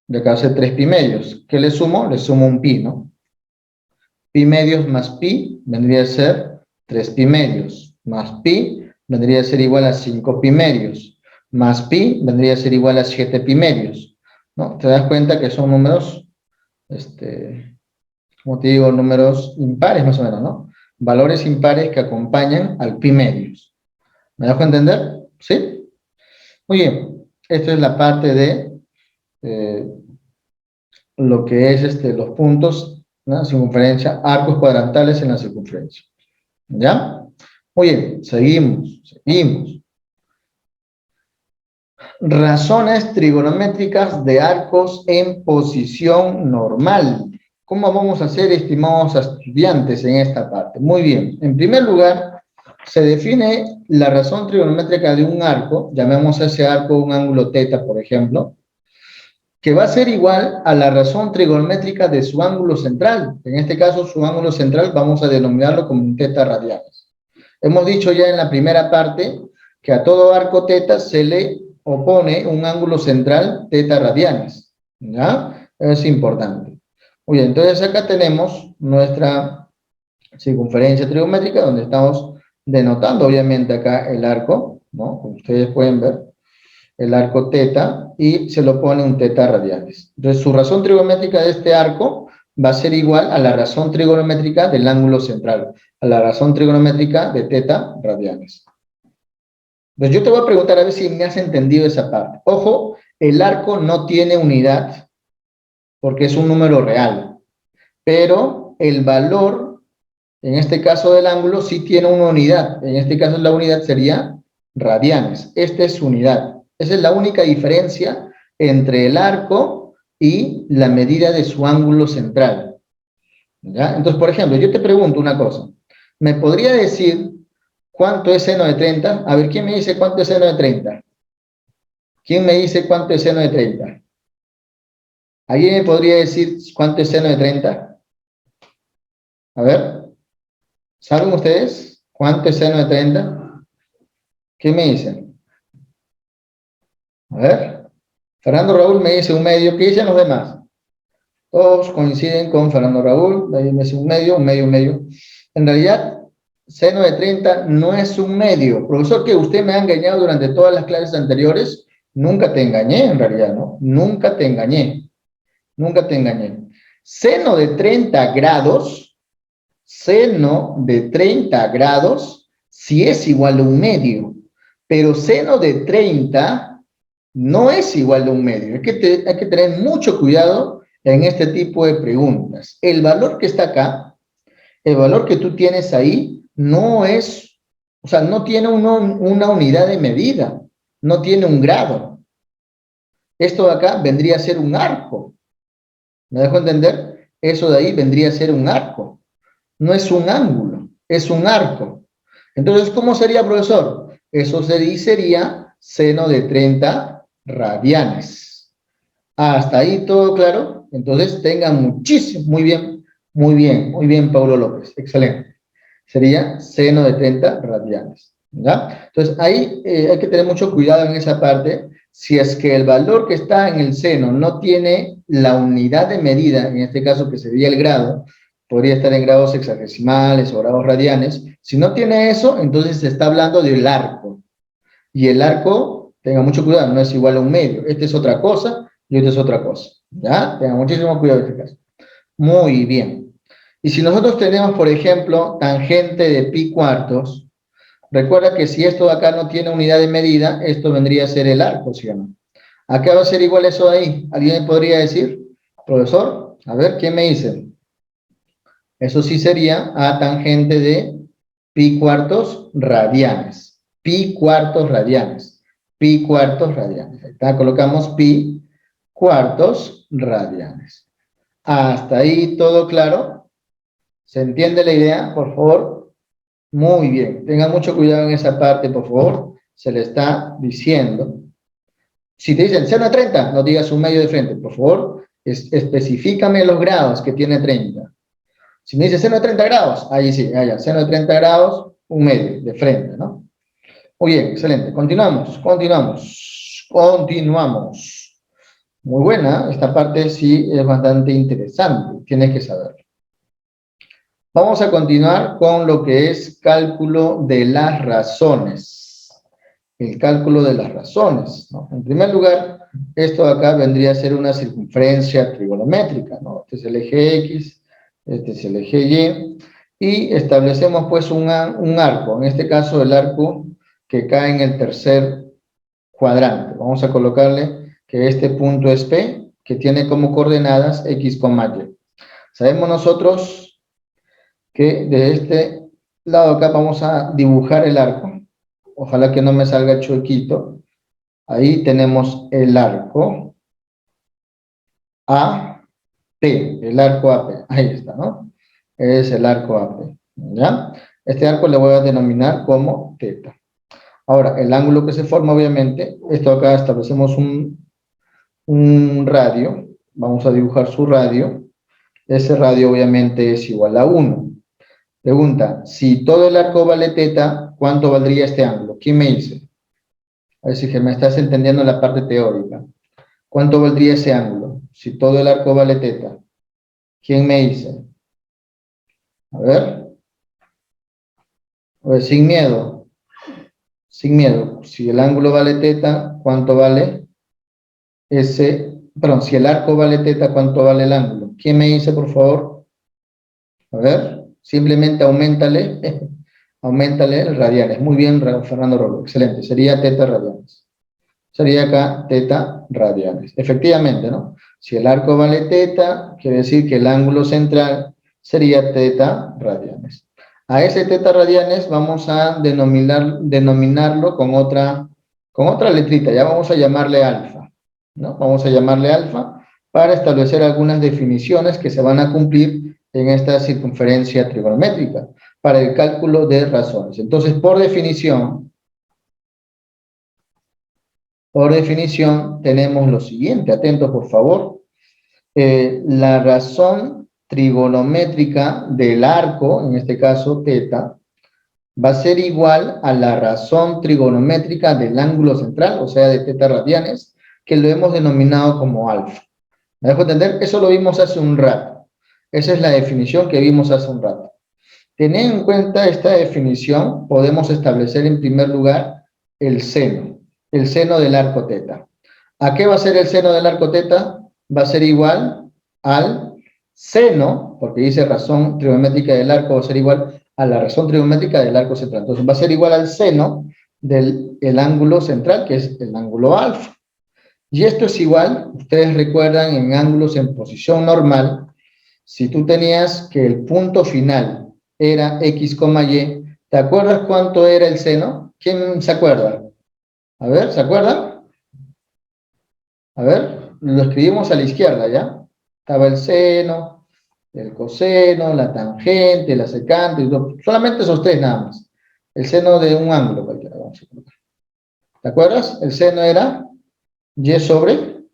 y acá va a ser 3 pi medios. ¿Qué le sumo? Le sumo un pi, ¿no? Pi medios más pi vendría a ser 3 pi medios, más pi vendría a ser igual a 5 pi medios, más pi vendría a ser igual a 7 pi medios, ¿no? Te das cuenta que son números, como te digo, números impares más o menos, ¿no? Valores impares que acompañan al pi medios. ¿Me dejo entender? ¿Sí? Muy bien, esto es la parte de lo que es los puntos, ¿no? Circunferencia, arcos cuadrantales en la circunferencia. ¿Ya? Muy bien, seguimos. Razones trigonométricas de arcos en posición normal. ¿Cómo vamos a hacer, estimados estudiantes, en esta parte? Muy bien, en primer lugar, se define la razón trigonométrica de un arco, llamemos a ese arco un ángulo θ, por ejemplo, que va a ser igual a la razón trigonométrica de su ángulo central. En este caso, su ángulo central vamos a denominarlo como un θ radianes. Hemos dicho ya en la primera parte que a todo arco θ se le opone un ángulo central θ radianes. ¿Ya? Es importante. Muy bien, entonces acá tenemos nuestra circunferencia trigonométrica donde estamos denotando obviamente acá el arco, ¿no? Como ustedes pueden ver, el arco θ y se lo pone un θ radianes. Entonces su razón trigonométrica de este arco va a ser igual a la razón trigonométrica del ángulo central, a la razón trigonométrica de θ radianes. Entonces yo te voy a preguntar a ver si me has entendido esa parte. Ojo, el arco no tiene unidad porque es un número real, pero el valor, en este caso del ángulo, sí tiene una unidad. En este caso la unidad sería radianes. Esta es su unidad. Esa es la única diferencia entre el arco y la medida de su ángulo central. ¿Ya? Entonces, por ejemplo, yo te pregunto una cosa. ¿Me podría decir cuánto es seno de 30? A ver, ¿quién me dice cuánto es seno de 30? ¿Quién me dice cuánto es seno de 30? ¿Alguien me podría decir cuánto es seno de 30? A ver, ¿saben ustedes? ¿Cuánto es seno de 30? ¿Qué me dicen? A ver. Fernando Raúl me dice 1/2. ¿Qué dicen los demás? Todos coinciden con Fernando Raúl. De ahí me dice 1/2, 1/2, 1/2. En realidad, seno de 30 no es 1/2. Profesor, que usted me ha engañado durante todas las clases anteriores. Nunca te engañé, en realidad, ¿no? Nunca te engañé. Nunca te engañé. Seno de 30 grados, seno de 30 grados, sí es igual a 1/2. Pero seno de 30 no es igual a 1/2. Hay que tener mucho cuidado en este tipo de preguntas. El valor que está acá, el valor que tú tienes ahí, no es, o sea, no tiene una unidad de medida, no tiene un grado. Esto de acá vendría a ser un arco. ¿Me dejo entender? Eso de ahí vendría a ser un arco. No es un ángulo, es un arco. Entonces, ¿cómo sería, profesor? Eso sería seno de 30 radianes. ¿Hasta ahí todo claro? Entonces, tengan muchísimo, muy bien, Paulo López, excelente. Sería seno de 30 radianes, ¿ya? Entonces, ahí hay que tener mucho cuidado en esa parte. Si es que el valor que está en el seno no tiene la unidad de medida, en este caso que sería el grado, podría estar en grados hexagesimales o grados radianes. Si no tiene eso, entonces se está hablando del arco. Y el arco, tenga mucho cuidado, no es igual a 1/2. Este es otra cosa y este es otra cosa. ¿Ya? Tenga muchísimo cuidado en este caso. Muy bien. Y si nosotros tenemos, por ejemplo, tangente de pi cuartos, recuerda que si esto de acá no tiene unidad de medida, esto vendría a ser el arco, ¿sí o no? Acá va a ser igual eso de ahí. ¿Alguien podría decir? Profesor, a ver, ¿qué me dice? Eso sí sería a tangente de pi cuartos radianes. Pi cuartos radianes. Pi cuartos radianes. Ahí está, colocamos pi cuartos radianes. ¿Hasta ahí todo claro? ¿Se entiende la idea, por favor? Muy bien. Tengan mucho cuidado en esa parte, por favor. Se le está diciendo. Si te dicen seno de 30, no digas 1/2 de frente, por favor. Especifícame los grados que tiene 30. Si me dice seno de 30 grados, ahí sí, allá, seno de 30 grados, 1/2 de frente, ¿no? Muy bien, excelente. Continuamos. Muy buena, esta parte sí es bastante interesante, tienes que saber. Vamos a continuar con lo que es cálculo de las razones. El cálculo de las razones, ¿no? En primer lugar, esto de acá vendría a ser una circunferencia trigonométrica, ¿no? Este es el eje X, este es el eje Y, y establecemos pues un arco, en este caso el arco que cae en el tercer cuadrante. Vamos a colocarle que este punto es P, que tiene como coordenadas X, Y. Sabemos nosotros que de este lado acá vamos a dibujar el arco. Ojalá que no me salga chuequito. Ahí tenemos el arco AP, el arco AP. Ahí está, ¿no? Es el arco AP, ¿ya? Este arco le voy a denominar como teta. Ahora, el ángulo que se forma, obviamente, esto acá establecemos un radio. Vamos a dibujar su radio. Ese radio, obviamente, es igual a 1. Pregunta, si todo el arco vale teta, ¿cuánto valdría este ángulo? ¿Quién me dice? A ver si que me estás entendiendo la parte teórica. ¿Cuánto valdría ese ángulo? Si todo el arco vale teta. ¿Quién me dice? A ver, sin miedo. Sin miedo. Si el ángulo vale teta, ¿cuánto vale ese? Perdón, si el arco vale teta, ¿cuánto vale el ángulo? ¿Quién me dice, por favor? A ver, simplemente auméntale. Auméntale el radianes. Muy bien, Fernando Rolo. Excelente. Sería teta radianes. Sería acá teta radianes. Efectivamente, ¿no? Si el arco vale teta, quiere decir que el ángulo central sería teta radianes. A ese teta radianes vamos a denominarlo con otra letrita, ya vamos a llamarle alfa, ¿no? Vamos a llamarle alfa para establecer algunas definiciones que se van a cumplir en esta circunferencia trigonométrica para el cálculo de razones. Entonces, por definición, tenemos lo siguiente, atentos por favor. La razón trigonométrica del arco, en este caso teta, va a ser igual a la razón trigonométrica del ángulo central, o sea, de teta radianes, que lo hemos denominado como alfa. ¿Me dejo entender? Eso lo vimos hace un rato. Esa es la definición que vimos hace un rato. Teniendo en cuenta esta definición, podemos establecer en primer lugar el seno del arco teta. ¿A qué va a ser el seno del arco teta? Va a ser igual al seno, porque dice razón trigonométrica del arco, va a ser igual a la razón trigonométrica del arco central. Entonces va a ser igual al seno del ángulo central, que es el ángulo alfa. Y esto es igual, ustedes recuerdan en ángulos en posición normal, si tú tenías que el punto final era x, y, ¿te acuerdas cuánto era el seno? ¿Quién se acuerda? A ver, ¿se acuerdan? A ver, lo escribimos a la izquierda, ¿ya? Estaba el seno, el coseno, la tangente, la secante, solamente esos tres nada más. El seno de un ángulo cualquiera, vamos a colocar. ¿Te acuerdas? El seno era y sobre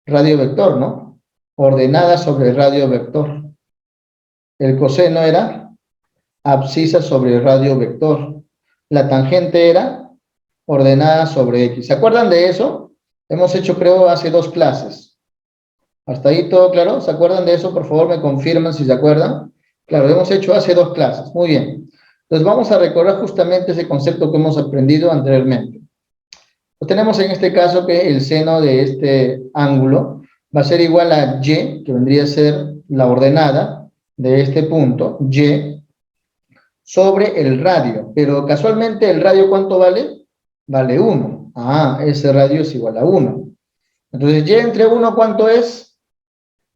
radio vector, ¿no? Ordenada sobre radio vector. El coseno era abscisa sobre radio vector. La tangente era ordenada sobre x. ¿Se acuerdan de eso? Hemos hecho, creo, hace 2 clases. ¿Hasta ahí todo claro? ¿Se acuerdan de eso? Por favor, me confirman si se acuerdan. Claro, hemos hecho hace 2 clases. Muy bien. Entonces, vamos a recordar justamente ese concepto que hemos aprendido anteriormente. Pues tenemos en este caso que el seno de este ángulo va a ser igual a y, que vendría a ser la ordenada de este punto, y, sobre el radio. Pero casualmente, ¿el radio cuánto vale? Vale 1. Ah, ese radio es igual a 1. Entonces, y entre 1, ¿cuánto es?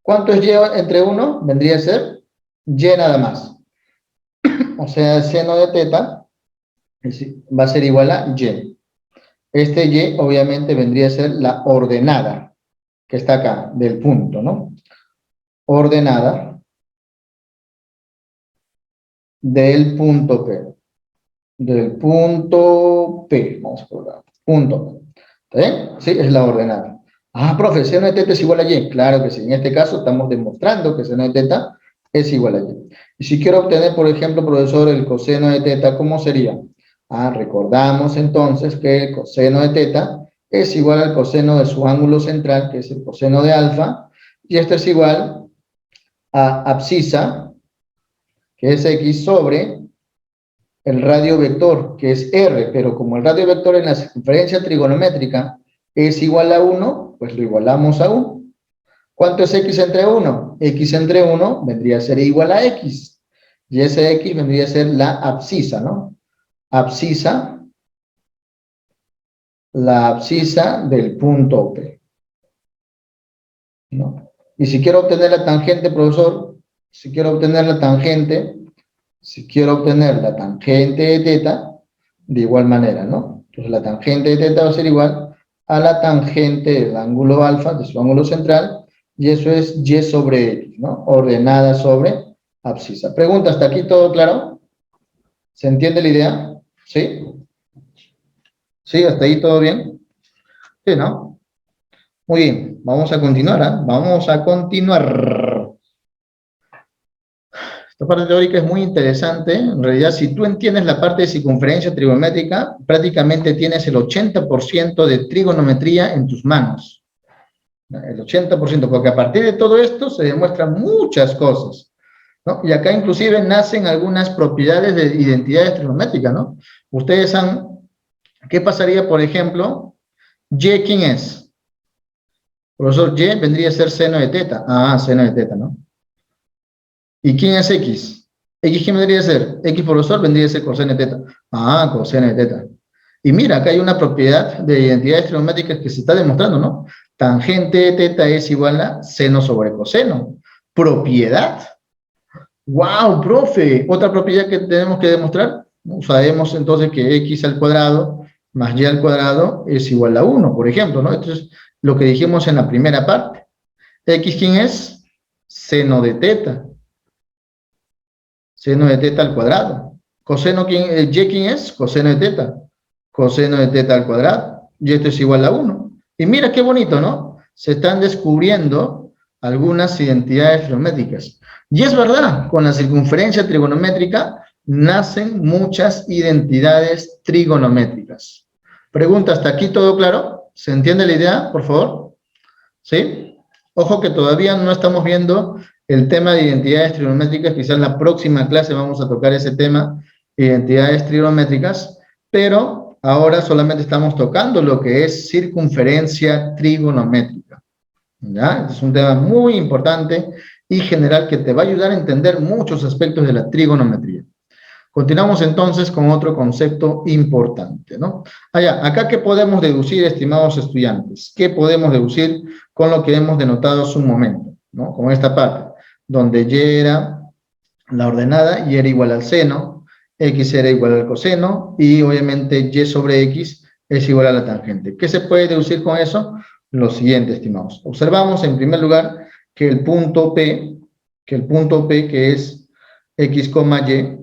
¿Cuánto es y entre 1? Vendría a ser y nada más. O sea, el seno de teta va a ser igual a y. Este y, obviamente, vendría a ser la ordenada, que está acá, del punto, ¿no? Ordenada del punto P. Del punto P. Vamos a colocar. Punto P. ¿Está bien? Sí, es la ordenada. Ah, profe, seno de teta es igual a y. Claro que sí. En este caso estamos demostrando que seno de teta es igual a y. Y si quiero obtener, por ejemplo, profesor, el coseno de teta, ¿cómo sería? Ah, recordamos entonces que el coseno de teta es igual al coseno de su ángulo central, que es el coseno de alfa, y esto es igual a abscisa, que es x, sobre el radio vector, que es r, pero como el radio vector en la circunferencia trigonométrica es igual a 1, pues lo igualamos a 1. ¿Cuánto es x entre 1? X entre 1 vendría a ser igual a x, y ese x vendría a ser la abscisa, ¿no? Abscisa, la abscisa del punto P, ¿no? Y si quiero obtener la tangente, profesor, si quiero obtener la tangente de teta, de igual manera, ¿no? Entonces la tangente de teta va a ser igual a la tangente del ángulo alfa, de su ángulo central, y eso es y sobre x, ¿no? Ordenada sobre abscisa. Pregunta, ¿hasta aquí todo claro? ¿Se entiende la idea? ¿Sí? ¿Sí? ¿Hasta ahí todo bien? Sí, ¿no? Muy bien, vamos a continuar, ¿eh? Vamos a continuar. Esta parte teórica es muy interesante. En realidad, si tú entiendes la parte de circunferencia trigonométrica, prácticamente tienes el 80% de trigonometría en tus manos. El 80%, porque a partir de todo esto se demuestran muchas cosas, ¿no? Y acá inclusive nacen algunas propiedades de identidades trigonométricas, ¿no? Ustedes han... ¿Qué pasaría, por ejemplo? ¿Y quién es? Profesor, Y vendría a ser seno de teta. Ah, seno de teta, ¿no? ¿Y quién es X? ¿X quién vendría a ser? X, profesor, vendría a ser coseno de teta. Ah, coseno de teta. Y mira, acá hay una propiedad de identidades trigonométricas que se está demostrando, ¿no? Tangente de teta es igual a seno sobre coseno. Propiedad. ¡Wow, profe! Otra propiedad que tenemos que demostrar. Sabemos entonces que x al cuadrado más y al cuadrado es igual a 1, por ejemplo, ¿no? Esto es lo que dijimos en la primera parte. ¿X quién es? Seno de teta. Seno de teta al cuadrado. ¿Coseno quién, y quién es? Coseno de teta. Coseno de teta al cuadrado. Y esto es igual a 1. Y mira qué bonito, ¿no? Se están descubriendo algunas identidades geométricas. Y es verdad, con la circunferencia trigonométrica nacen muchas identidades trigonométricas. Pregunta, ¿hasta aquí todo claro? ¿Se entiende la idea, por favor? ¿Sí? Ojo que todavía no estamos viendo el tema de identidades trigonométricas, quizás en la próxima clase vamos a tocar ese tema, identidades trigonométricas, pero ahora solamente estamos tocando lo que es circunferencia trigonométrica. ¿Ya? Este es un tema muy importante y general que te va a ayudar a entender muchos aspectos de la trigonometría. Continuamos entonces con otro concepto importante, ¿no? Acá, ¿qué podemos deducir, estimados estudiantes? ¿Qué podemos deducir con lo que hemos denotado hace un momento, ¿no? Con esta parte, donde y era la ordenada, y era igual al seno, x era igual al coseno, y obviamente y sobre x es igual a la tangente. ¿Qué se puede deducir con eso? Lo siguiente, estimados. Observamos en primer lugar que el punto P, que es x, y,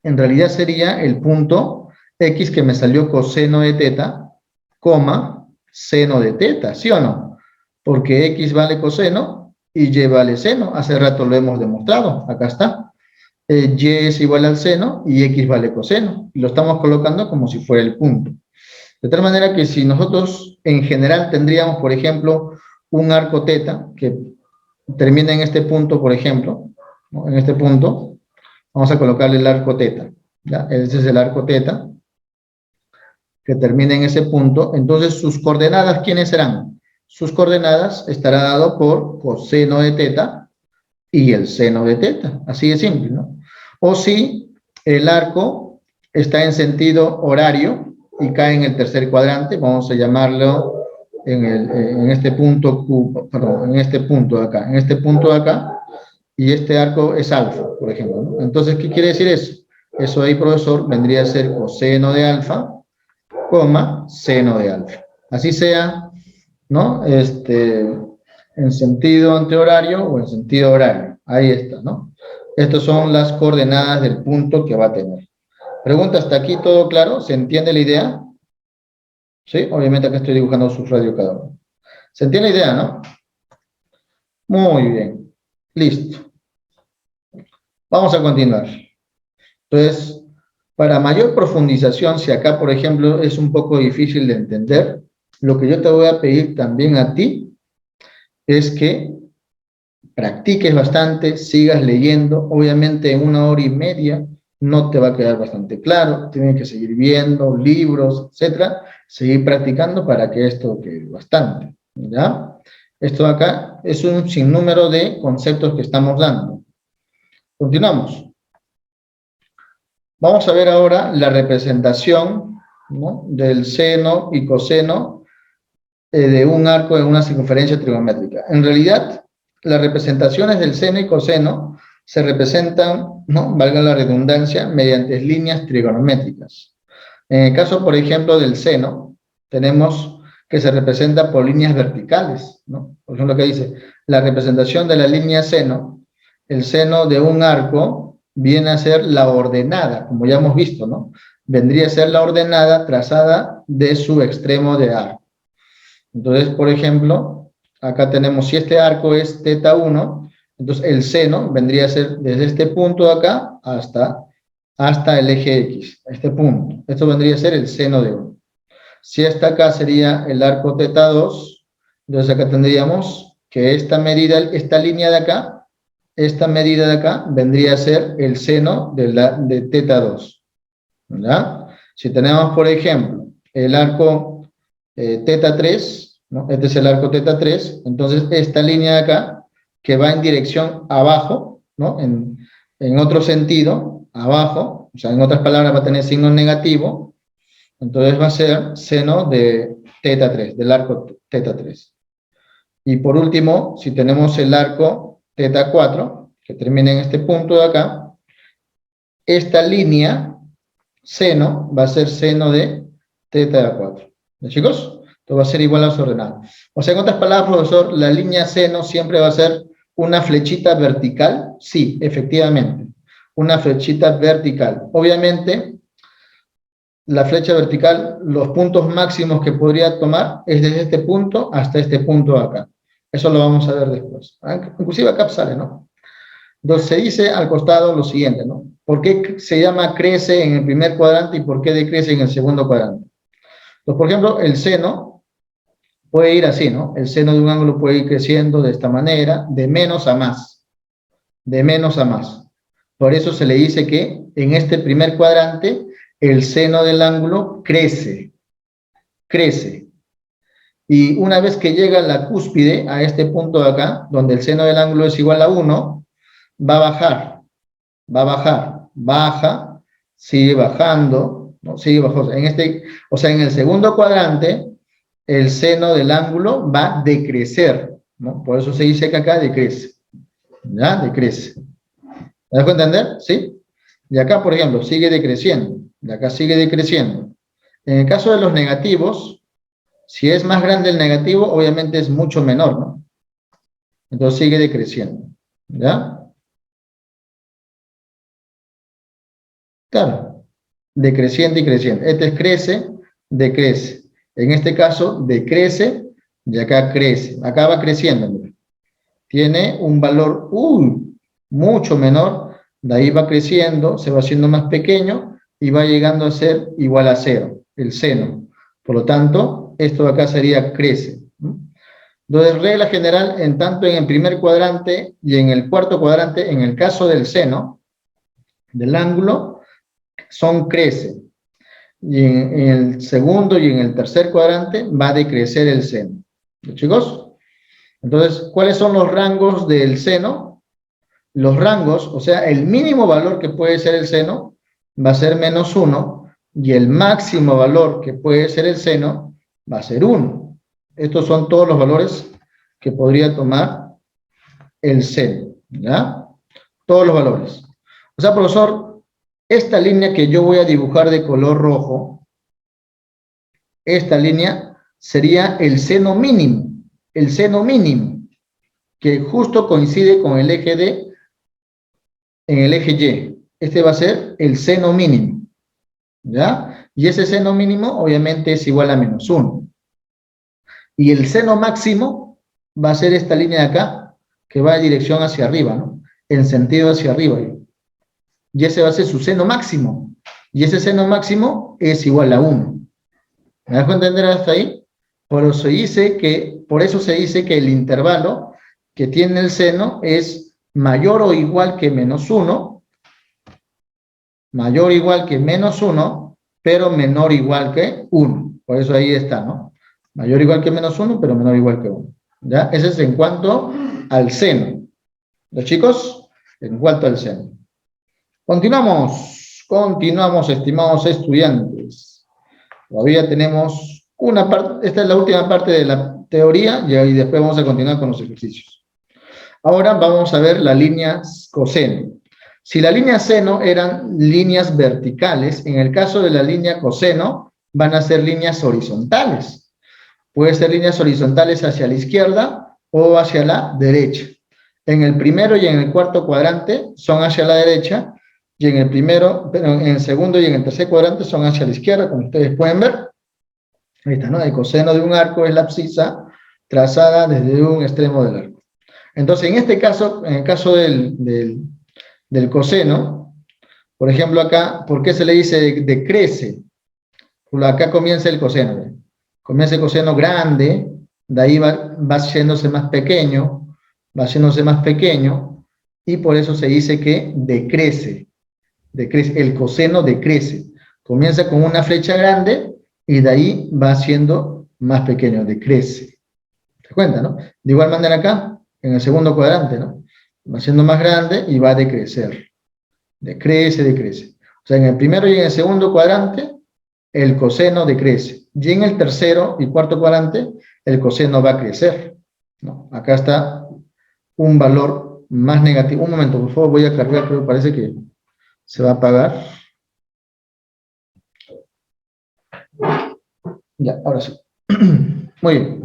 en realidad sería el punto x que me salió coseno de teta, coma, seno de teta, ¿sí o no? Porque x vale coseno y y vale seno. Hace rato lo hemos demostrado, acá está. Y es igual al seno y x vale coseno. Y lo estamos colocando como si fuera el punto. De tal manera que si nosotros en general tendríamos, por ejemplo, un arco teta que termina en este punto, por ejemplo, ¿no? En este punto, vamos a colocarle el arco teta. ¿Ya? Ese es el arco teta que termina en ese punto. Entonces, sus coordenadas, ¿quiénes serán? Sus coordenadas estará dado por coseno de teta y el seno de teta. Así de simple, ¿no? O si el arco está en sentido horario y cae en el tercer cuadrante, vamos a llamarlo en este punto Q, perdón, en este punto de acá, y este arco es alfa, por ejemplo, ¿no? Entonces, ¿qué quiere decir eso? Eso ahí, profesor, vendría a ser coseno de alfa, coma, seno de alfa. Así sea, ¿no? En sentido antihorario o en sentido horario. Ahí está, ¿no? Estas son las coordenadas del punto que va a tener. Pregunta, ¿hasta aquí todo claro? ¿Se entiende la idea? Sí, obviamente acá estoy dibujando su radio cada uno. ¿Se entiende la idea, no? Muy bien. Listo. Vamos a continuar. Entonces, para mayor profundización, si acá, por ejemplo, es un poco difícil de entender, lo que yo te voy a pedir también a ti es que practiques bastante, sigas leyendo. Obviamente en 1 hora y media no te va a quedar bastante claro, tienes que seguir viendo libros, etcétera, seguir practicando para que esto quede bastante, ¿ya? Esto de acá es un sinnúmero de conceptos que estamos dando. Continuamos. Vamos a ver ahora la representación, ¿no?, del seno y coseno de un arco en una circunferencia trigonométrica. En realidad, las representaciones del seno y coseno se representan, ¿no?, valga la redundancia, mediante líneas trigonométricas. En el caso, por ejemplo, del seno, tenemos que se representa por líneas verticales, ¿no? Por ejemplo, que dice, la representación de la línea seno, el seno de un arco viene a ser la ordenada, como ya hemos visto, ¿no? Vendría a ser la ordenada trazada de su extremo de arco. Entonces, por ejemplo, acá tenemos, si este arco es teta 1, entonces el seno vendría a ser desde este punto de acá hasta el eje X, este punto. Esto vendría a ser el seno de 1. Si esta acá sería el arco teta 2, entonces acá tendríamos que esta medida, esta línea de acá, esta medida de acá vendría a ser el seno de teta 2. ¿Verdad? Si tenemos, por ejemplo, el arco teta 3, ¿no? Este es el arco teta 3, entonces esta línea de acá, que va en dirección abajo, ¿no?, en otro sentido, abajo, o sea, en otras palabras va a tener signo negativo, entonces va a ser seno de teta 3, del arco teta 3. Y por último, si tenemos el arco teta 4, que termina en este punto de acá, esta línea seno va a ser seno de teta 4. ¿De chicos? Esto va a ser igual a su ordenada. O sea, en otras palabras, profesor, la línea seno siempre va a ser una flechita vertical. Sí, efectivamente, una flechita vertical. Obviamente, la flecha vertical, los puntos máximos que podría tomar es desde este punto hasta este punto de acá. Eso lo vamos a ver después. Inclusive acá sale, ¿no? Entonces se dice al costado lo siguiente, ¿no? ¿Por qué se llama crece en el primer cuadrante y por qué decrece en el segundo cuadrante? Pues, por ejemplo, el seno puede ir así, ¿no? El seno de un ángulo puede ir creciendo de esta manera, de menos a más, de menos a más. Por eso se le dice que en este primer cuadrante el seno del ángulo crece, crece. Y una vez que llega a la cúspide, a este punto de acá, donde el seno del ángulo es igual a 1, va a bajar, va a bajar, baja, sigue bajando, ¿no? Sigue bajando. O sea, en el segundo cuadrante, el seno del ángulo va a decrecer, ¿no? Por eso se dice que acá decrece, ¿ya? Decrece. ¿Me dejo entender? ¿Sí? Y acá, por ejemplo, sigue decreciendo, y acá sigue decreciendo. En el caso de los negativos, si es más grande el negativo, obviamente es mucho menor, ¿no? Entonces sigue decreciendo, ¿ya? Claro, decreciente y creciente. Este es crece, decrece. En este caso, decrece y acá crece. Acá va creciendo, mira. Tiene un valor mucho menor, de ahí va creciendo, se va haciendo más pequeño y va llegando a ser igual a 0, el seno. Por lo tanto, esto de acá sería crece, ¿no? Entonces, regla general, en tanto en el primer cuadrante y en el cuarto cuadrante, en el caso del seno, del ángulo, son crece. Y en el segundo y en el tercer cuadrante va a decrecer el seno. ¿Sí, chicos? Entonces, ¿cuáles son los rangos del seno? Los rangos, o sea, el mínimo valor que puede ser el seno va a ser -1 y el máximo valor que puede ser el seno va a ser 1. Estos son todos los valores que podría tomar el seno, ¿ya? Todos los valores. O sea, profesor, esta línea que yo voy a dibujar de color rojo, esta línea sería el seno mínimo, que justo coincide con el eje D en el eje Y. Este va a ser el seno mínimo, ¿ya? Y ese seno mínimo obviamente es igual a -1. Y el seno máximo va a ser esta línea de acá, que va en dirección hacia arriba, ¿no? En sentido hacia arriba. Y ese va a ser su seno máximo. Y ese seno máximo es igual a 1. ¿Me dejo entender hasta ahí? Por eso se dice que el intervalo que tiene el seno es mayor o igual que -1, mayor o igual que -1, pero menor o igual que 1. Por eso ahí está, ¿no? Mayor o igual que -1, pero menor o igual que 1. ¿Ya? Ese es en cuanto al seno. ¿Los chicos? En cuanto al seno. Continuamos, estimados estudiantes. Todavía tenemos una parte, esta es la última parte de la teoría y después vamos a continuar con los ejercicios. Ahora vamos a ver la línea coseno. Si la línea seno eran líneas verticales, en el caso de la línea coseno van a ser líneas horizontales. Puede ser líneas horizontales hacia la izquierda o hacia la derecha. En el primero y en el cuarto cuadrante son hacia la derecha, y en el primero, pero en el segundo y en el tercer cuadrante son hacia la izquierda, como ustedes pueden ver. Ahí está, ¿no? El coseno de un arco es la abscisa trazada desde un extremo del arco. Entonces, en este caso, en el caso del coseno, por ejemplo acá, ¿por qué se le dice decrece? Pues acá comienza el coseno, ¿ve? Comienza el coseno grande, de ahí va haciéndose más pequeño, y por eso se dice que decrece, el coseno decrece. Comienza con una flecha grande, y de ahí va haciendo más pequeño, decrece. ¿Se cuenta, no? De igual manera acá, en el segundo cuadrante, ¿no? Va siendo más grande y va a decrecer. Decrece. O sea, en el primero y en el segundo cuadrante, el coseno decrece. Y en el tercero y cuarto cuadrante, el coseno va a crecer, ¿no? Acá está un valor más negativo. Un momento, por favor, voy a cargar, pero parece que se va a apagar. Ya, ahora sí. Muy bien.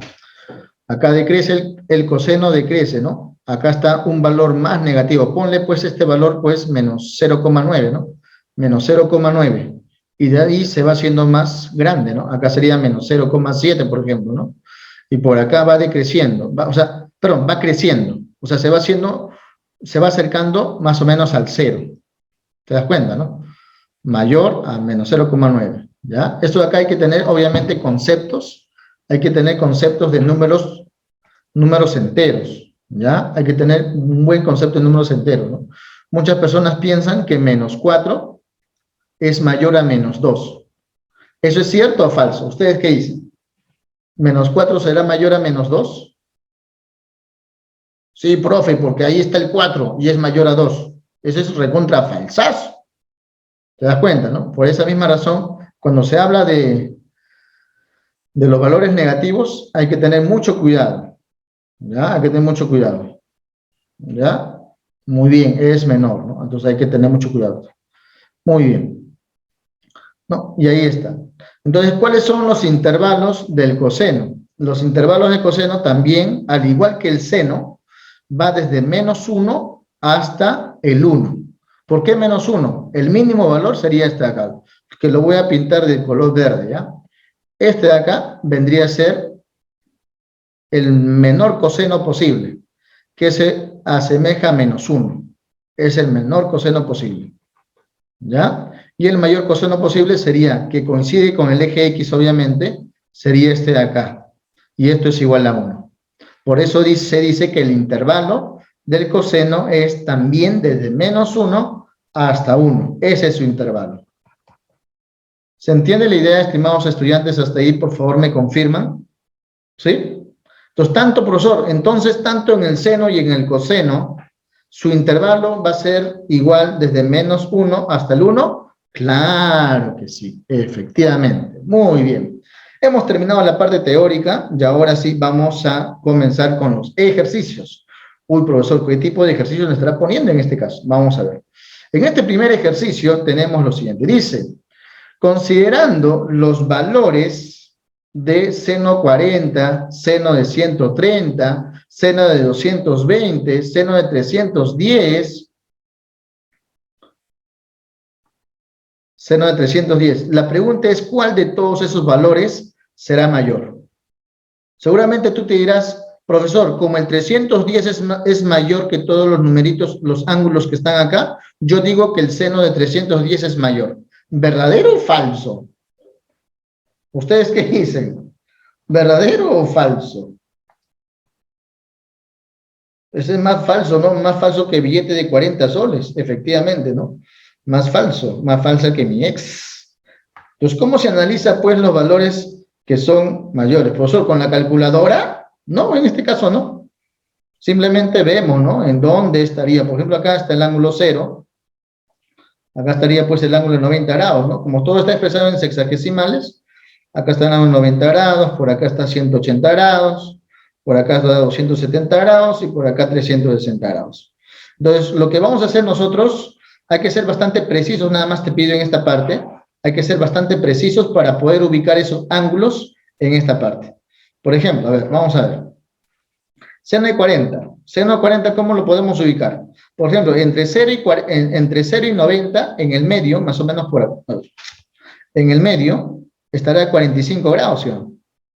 Acá decrece, el coseno decrece, ¿no? Acá está un valor más negativo. Ponle pues este valor pues menos 0,9, ¿no? Menos 0,9. Y de ahí se va haciendo más grande, ¿no? Acá sería menos 0,7, por ejemplo, ¿no? Y por acá va decreciendo, va creciendo. O sea, se va acercando más o menos al 0. ¿Te das cuenta, no? Mayor a menos 0,9, ¿ya? Esto de acá hay que tener, obviamente, conceptos. Hay que tener conceptos de números enteros, ¿ya? Hay que tener un buen concepto de números enteros, ¿no? Muchas personas piensan que menos 4 es mayor a menos 2. ¿Eso es cierto o falso? ¿Ustedes qué dicen? ¿Menos 4 será mayor a menos 2? Sí, profe, porque ahí está el 4 y es mayor a 2. Eso es recontra falsazo. ¿Te das cuenta, no? Por esa misma razón, cuando se habla de los valores negativos, hay que tener mucho cuidado, ¿ya? Hay que tener mucho cuidado, ¿ya? Muy bien, es menor, ¿no? Entonces hay que tener mucho cuidado. Muy bien. ¿No? Y ahí está. Entonces, ¿cuáles son los intervalos del coseno? Los intervalos del coseno también, al igual que el seno, va desde menos 1 hasta el 1. ¿Por qué menos 1? El mínimo valor sería este de acá, que lo voy a pintar de color verde, ¿ya? Este de acá vendría a ser el menor coseno posible, que se asemeja a menos 1. Es el menor coseno posible, ¿ya? Y el mayor coseno posible sería, que coincide con el eje X, obviamente, sería este de acá. Y esto es igual a 1. Por eso se dice que el intervalo del coseno es también desde menos 1 hasta 1. Ese es su intervalo. ¿Se entiende la idea, estimados estudiantes? Hasta ahí, por favor, me confirman. ¿Sí? Entonces, tanto en el seno y en el coseno, su intervalo va a ser igual desde menos 1 hasta el 1. Claro que sí, efectivamente. Muy bien. Hemos terminado la parte teórica y ahora sí vamos a comenzar con los ejercicios. Uy, profesor, ¿qué tipo de ejercicio nos estará poniendo en este caso? Vamos a ver. En este primer ejercicio tenemos lo siguiente. Dice, considerando los valores de seno 40, seno de 130, seno de 220, seno de 310, seno de 310. La pregunta es, ¿cuál de todos esos valores será mayor? Seguramente tú te dirás, profesor, como el 310 es mayor que todos los numeritos, los ángulos que están acá, yo digo que el seno de 310 es mayor. ¿Verdadero o falso? ¿Ustedes qué dicen? ¿Verdadero o falso? Ese es más falso, ¿no? Más falso que billete de 40 soles, efectivamente, ¿no? Más falso, más falsa que mi ex. Entonces, ¿cómo se analiza, pues, los valores que son mayores? ¿Profesor, con la calculadora? No, en este caso no. Simplemente vemos, ¿no? En dónde estaría. Por ejemplo, acá está el ángulo 0. Acá estaría, pues, el ángulo de 90 grados, ¿no? Como todo está expresado en sexagesimales, acá está el ángulo de 90 grados, por acá está 180 grados, por acá está 270 grados y por acá 360 grados. Entonces, lo que vamos a hacer nosotros, hay que ser bastante precisos, nada más te pido en esta parte, hay que ser bastante precisos para poder ubicar esos ángulos en esta parte. Por ejemplo, a ver, vamos a ver. Seno de 40. Seno de 40, ¿cómo lo podemos ubicar? Por ejemplo, entre 0 y 90, en el medio, más o menos por aquí, en el medio, estará a 45 grados, ¿sí?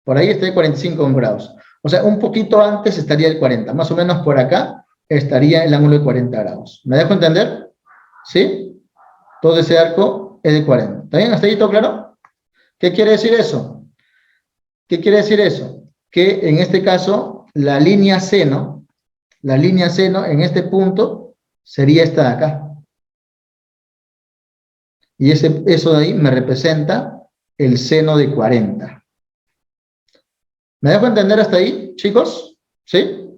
Por ahí está 45 grados. O sea, un poquito antes estaría el 40. Más o menos por acá estaría el ángulo de 40 grados. ¿Me dejo entender? ¿Sí? Todo ese arco es de 40. ¿Está bien? ¿Hasta ahí todo claro? ¿Qué quiere decir eso? ¿Qué quiere decir eso? Que en este caso, la línea seno en este punto sería esta de acá. Y eso de ahí me representa el seno de 40. ¿Me dejo entender hasta ahí, chicos? ¿Sí?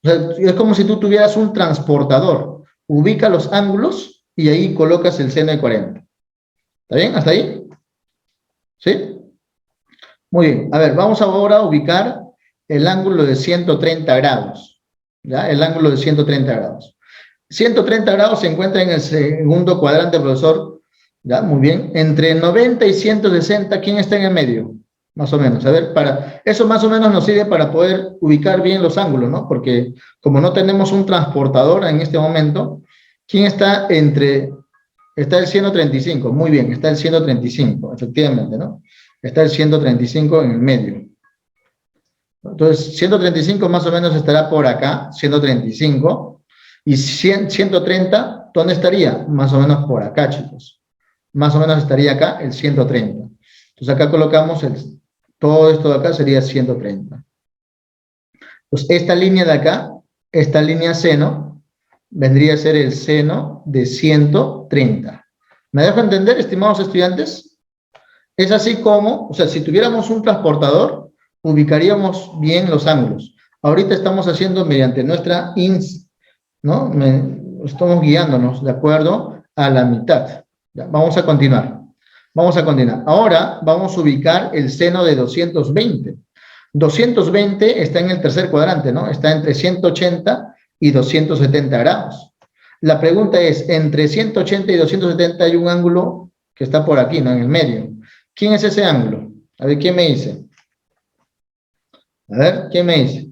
O sea, es como si tú tuvieras un transportador. Ubica los ángulos y ahí colocas el seno de 40. ¿Está bien? ¿Hasta ahí? ¿Sí? Muy bien. A ver, vamos ahora a ubicar el ángulo de 130 grados. ¿Ya? El ángulo de 130 grados. 130 grados se encuentra en el segundo cuadrante, profesor. ¿Ya? Muy bien. Entre 90 y 160, ¿quién está en el medio? Más o menos. A ver, eso más o menos nos sirve para poder ubicar bien los ángulos, ¿no? Porque como no tenemos un transportador en este momento, ¿quién está entre? Está el 135. Muy bien, está el 135, efectivamente, ¿no? Está el 135 en el medio. Entonces, 135 más o menos estará por acá, 135. Y 130 ¿dónde estaría? Más o menos por acá, chicos. Más o menos estaría acá el 130. Entonces acá colocamos todo esto de acá sería 130. Pues esta línea de acá, esta línea seno, vendría a ser el seno de 130. ¿Me dejo entender, estimados estudiantes? Es así como, o sea, si tuviéramos un transportador, ubicaríamos bien los ángulos. Ahorita estamos haciendo mediante nuestra ¿no? Estamos guiándonos de acuerdo a la mitad. Ya, vamos a continuar. Vamos a continuar. Ahora vamos a ubicar el seno de 220. 220 está en el tercer cuadrante, ¿no? Está entre 180 y 270 grados. La pregunta es, entre 180 y 270 hay un ángulo que está por aquí, ¿no? En el medio. ¿Quién es ese ángulo? A ver, ¿quién me dice? A ver, ¿quién me dice?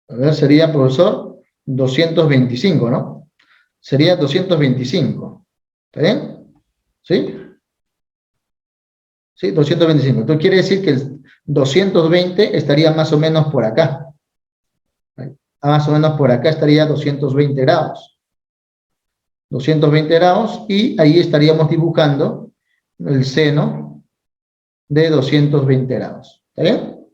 A ver, sería, profesor, 225, ¿no? Sería 225. ¿Está bien? ¿Sí? ¿Sí? 225. Entonces quiere decir que el 220 estaría más o menos por acá. Más o menos por acá estaría 220 grados. 220 grados y ahí estaríamos dibujando el seno de 220 grados. ¿Está bien?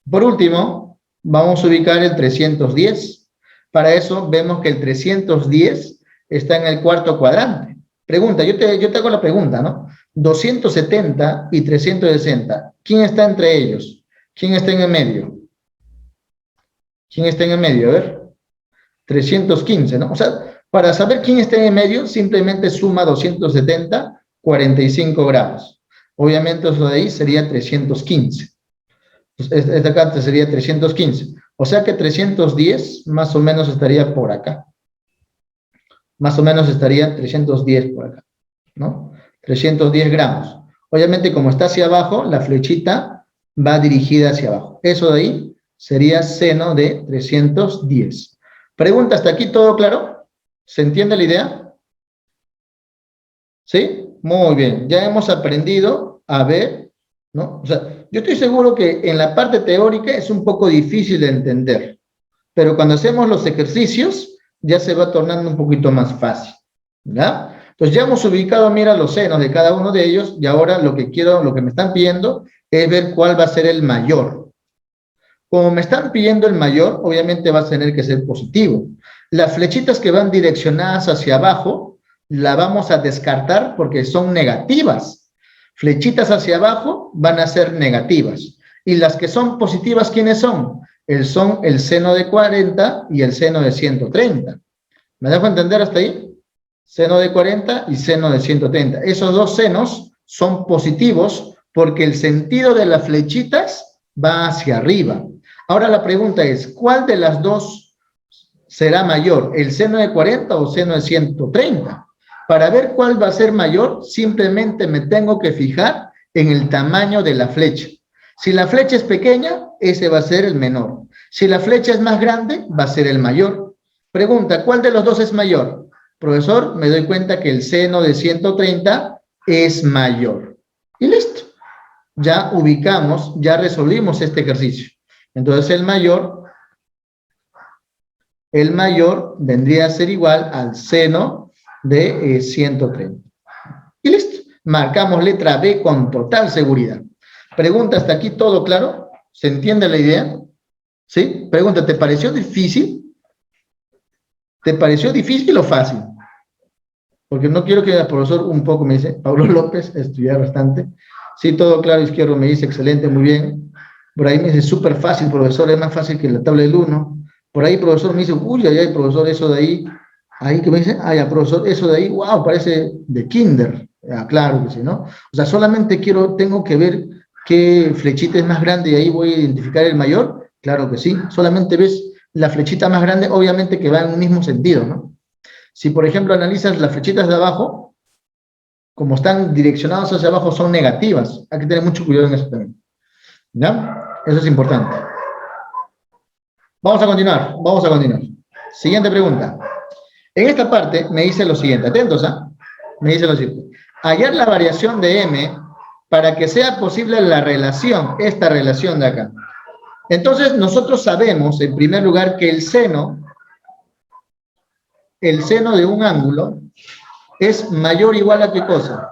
Por último, vamos a ubicar el 310. Para eso vemos que el 310 está en el cuarto cuadrante. Pregunta, yo te hago la pregunta, ¿no? 270 y 360. ¿Quién está entre ellos? ¿Quién está en el medio? ¿Quién está en el medio? A ver. 315, ¿no? O sea, para saber quién está en el medio, simplemente suma 270, 45 grados. Obviamente eso de ahí sería 315. Esta carta sería 315. O sea que 310 más o menos estaría por acá. Más o menos estaría 310 por acá, ¿no? 310 gramos. Obviamente como está hacia abajo, la flechita va dirigida hacia abajo. Eso de ahí sería seno de 310. Pregunta, ¿hasta aquí todo claro? ¿Se entiende la idea? ¿Sí? Muy bien. Ya hemos aprendido a ver, ¿no? O sea, yo estoy seguro que en la parte teórica es un poco difícil de entender, pero cuando hacemos los ejercicios ya se va tornando un poquito más fácil, ¿ya? Entonces ya hemos ubicado, mira, los senos de cada uno de ellos y ahora lo que me están pidiendo es ver cuál va a ser el mayor. Como me están pidiendo el mayor, obviamente va a tener que ser positivo. Las flechitas que van direccionadas hacia abajo, la vamos a descartar porque son negativas. Flechitas hacia abajo van a ser negativas. Y las que son positivas, ¿quiénes son? Son el seno de 40 y el seno de 130. ¿Me dejo entender hasta ahí? Seno de 40 y seno de 130. Esos dos senos son positivos porque el sentido de las flechitas va hacia arriba. Ahora la pregunta es, ¿cuál de las dos será mayor? ¿El seno de 40 o seno de 130? Para ver cuál va a ser mayor, simplemente me tengo que fijar en el tamaño de la flecha. Si la flecha es pequeña, ese va a ser el menor. Si la flecha es más grande, va a ser el mayor. Pregunta, ¿cuál de los dos es mayor? Profesor, me doy cuenta que el seno de 130 es mayor. Y listo. Ya ubicamos, ya resolvimos este ejercicio. Entonces el mayor vendría a ser igual al seno de 130. Y listo. Marcamos letra B con total seguridad. Pregunta, ¿hasta aquí todo claro? ¿Se entiende la idea? ¿Sí? Pregunta, ¿te pareció difícil? ¿Te pareció difícil o fácil? Porque no quiero que el profesor un poco me dice, Pablo López, estudiar bastante. Sí, todo claro, izquierdo me dice, excelente, muy bien. Por ahí me dice, súper fácil, profesor, es más fácil que la tabla del 1. Por ahí, profesor, me dice, uy, ay, profesor, eso de ahí que me dice, ya, profesor, eso de ahí, wow, parece de kinder. Claro que sí, ¿no? O sea, solamente tengo que ver qué flechita es más grande y ahí voy a identificar el mayor. Claro que sí, solamente ves la flechita más grande, obviamente que va en un mismo sentido, ¿no? Si, por ejemplo, analizas las flechitas de abajo, como están direccionadas hacia abajo, son negativas. Hay que tener mucho cuidado en eso también. ¿Ya? Eso es importante. Vamos a continuar. Siguiente pregunta. En esta parte me dice lo siguiente. Atentos, ¿ah? Me dice lo siguiente. Hallar la variación de M para que sea posible la relación, esta relación de acá. Entonces, nosotros sabemos, en primer lugar, que el seno el seno de un ángulo es mayor o igual a qué cosa?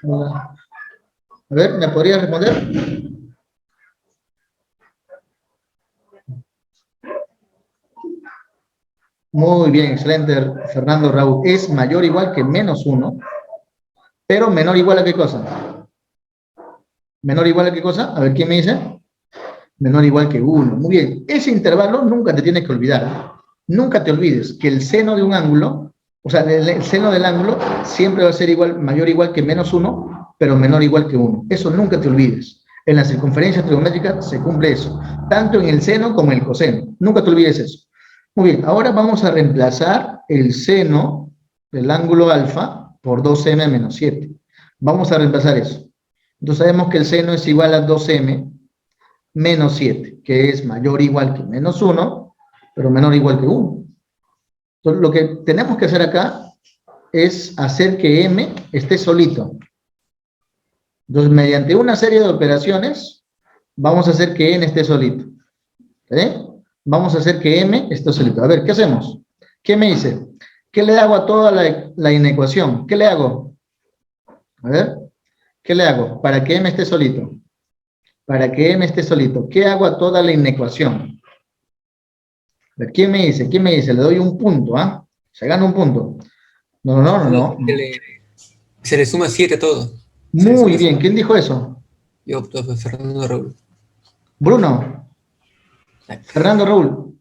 A ver, ¿me podría responder? Muy bien, excelente, Fernando Raúl. Es mayor o igual que menos 1, pero menor o igual a qué cosa? ¿Menor o igual a qué cosa? A ver, ¿quién me dice? Menor o igual que 1. Muy bien, ese intervalo nunca te tienes que olvidar, ¿eh? Nunca te olvides que el seno de un ángulo, o sea, el seno del ángulo siempre va a ser igual, mayor o igual que menos 1, pero menor o igual que 1. Eso nunca te olvides. En la circunferencia trigonométrica se cumple eso, tanto en el seno como en el coseno. Nunca te olvides eso. Muy bien, ahora vamos a reemplazar el seno del ángulo alfa por 2m menos 7. Vamos a reemplazar eso. Entonces sabemos que el seno es igual a 2m menos 7, que es mayor o igual que menos 1, pero menor o igual que 1. Entonces lo que tenemos que hacer acá es hacer que m esté solito. Entonces mediante una serie de operaciones vamos a hacer que n esté solito. ¿Eh? Vamos a hacer que m esté solito. A ver, ¿qué hacemos? ¿Qué me dice? ¿Qué le hago a toda la inecuación? ¿Qué le hago? A ver, ¿qué le hago? Para que m esté solito. Para que m esté solito. ¿Qué hago a toda la inecuación? A ver, ¿quién me dice? ¿Quién me dice? Le doy un punto, ¿ah? Se gana un punto. No. Se le suma 7 a todo. Muy bien, ¿quién dijo eso? Yo, Fernando Raúl. Bruno. Fernando Raúl.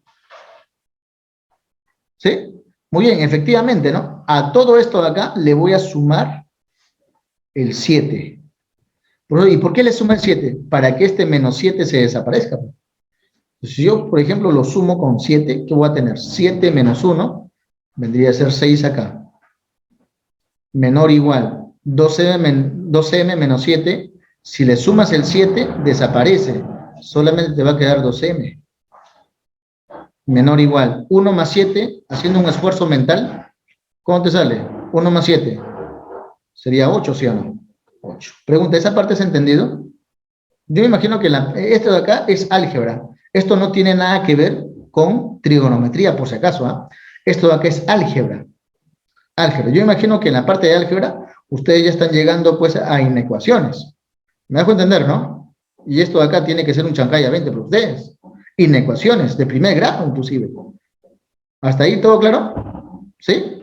¿Sí? Muy bien, efectivamente, ¿no? A todo esto de acá le voy a sumar el 7. ¿Y por qué le sumo el 7? Para que este menos 7 se desaparezca. Si yo, por ejemplo, lo sumo con 7, ¿qué voy a tener? 7 menos 1, vendría a ser 6 acá. Menor o igual, 12m menos 7, si le sumas el 7, desaparece. Solamente te va a quedar 2m. Menor o igual, 1 más 7, haciendo un esfuerzo mental, ¿cómo te sale? 1 más 7. Sería 8, ¿sí o no? 8. Pregunta, ¿esa parte se ha entendido? Yo me imagino que esto de acá es álgebra. Esto no tiene nada que ver con trigonometría, por si acaso, ¿ah? Esto de acá es álgebra. Álgebra. Yo imagino que en la parte de álgebra ustedes ya están llegando pues a inecuaciones. ¿Me dejo entender, no? Y esto de acá tiene que ser un chancaya 20 para ustedes. Inecuaciones, de primer grado inclusive. ¿Hasta ahí todo claro? ¿Sí?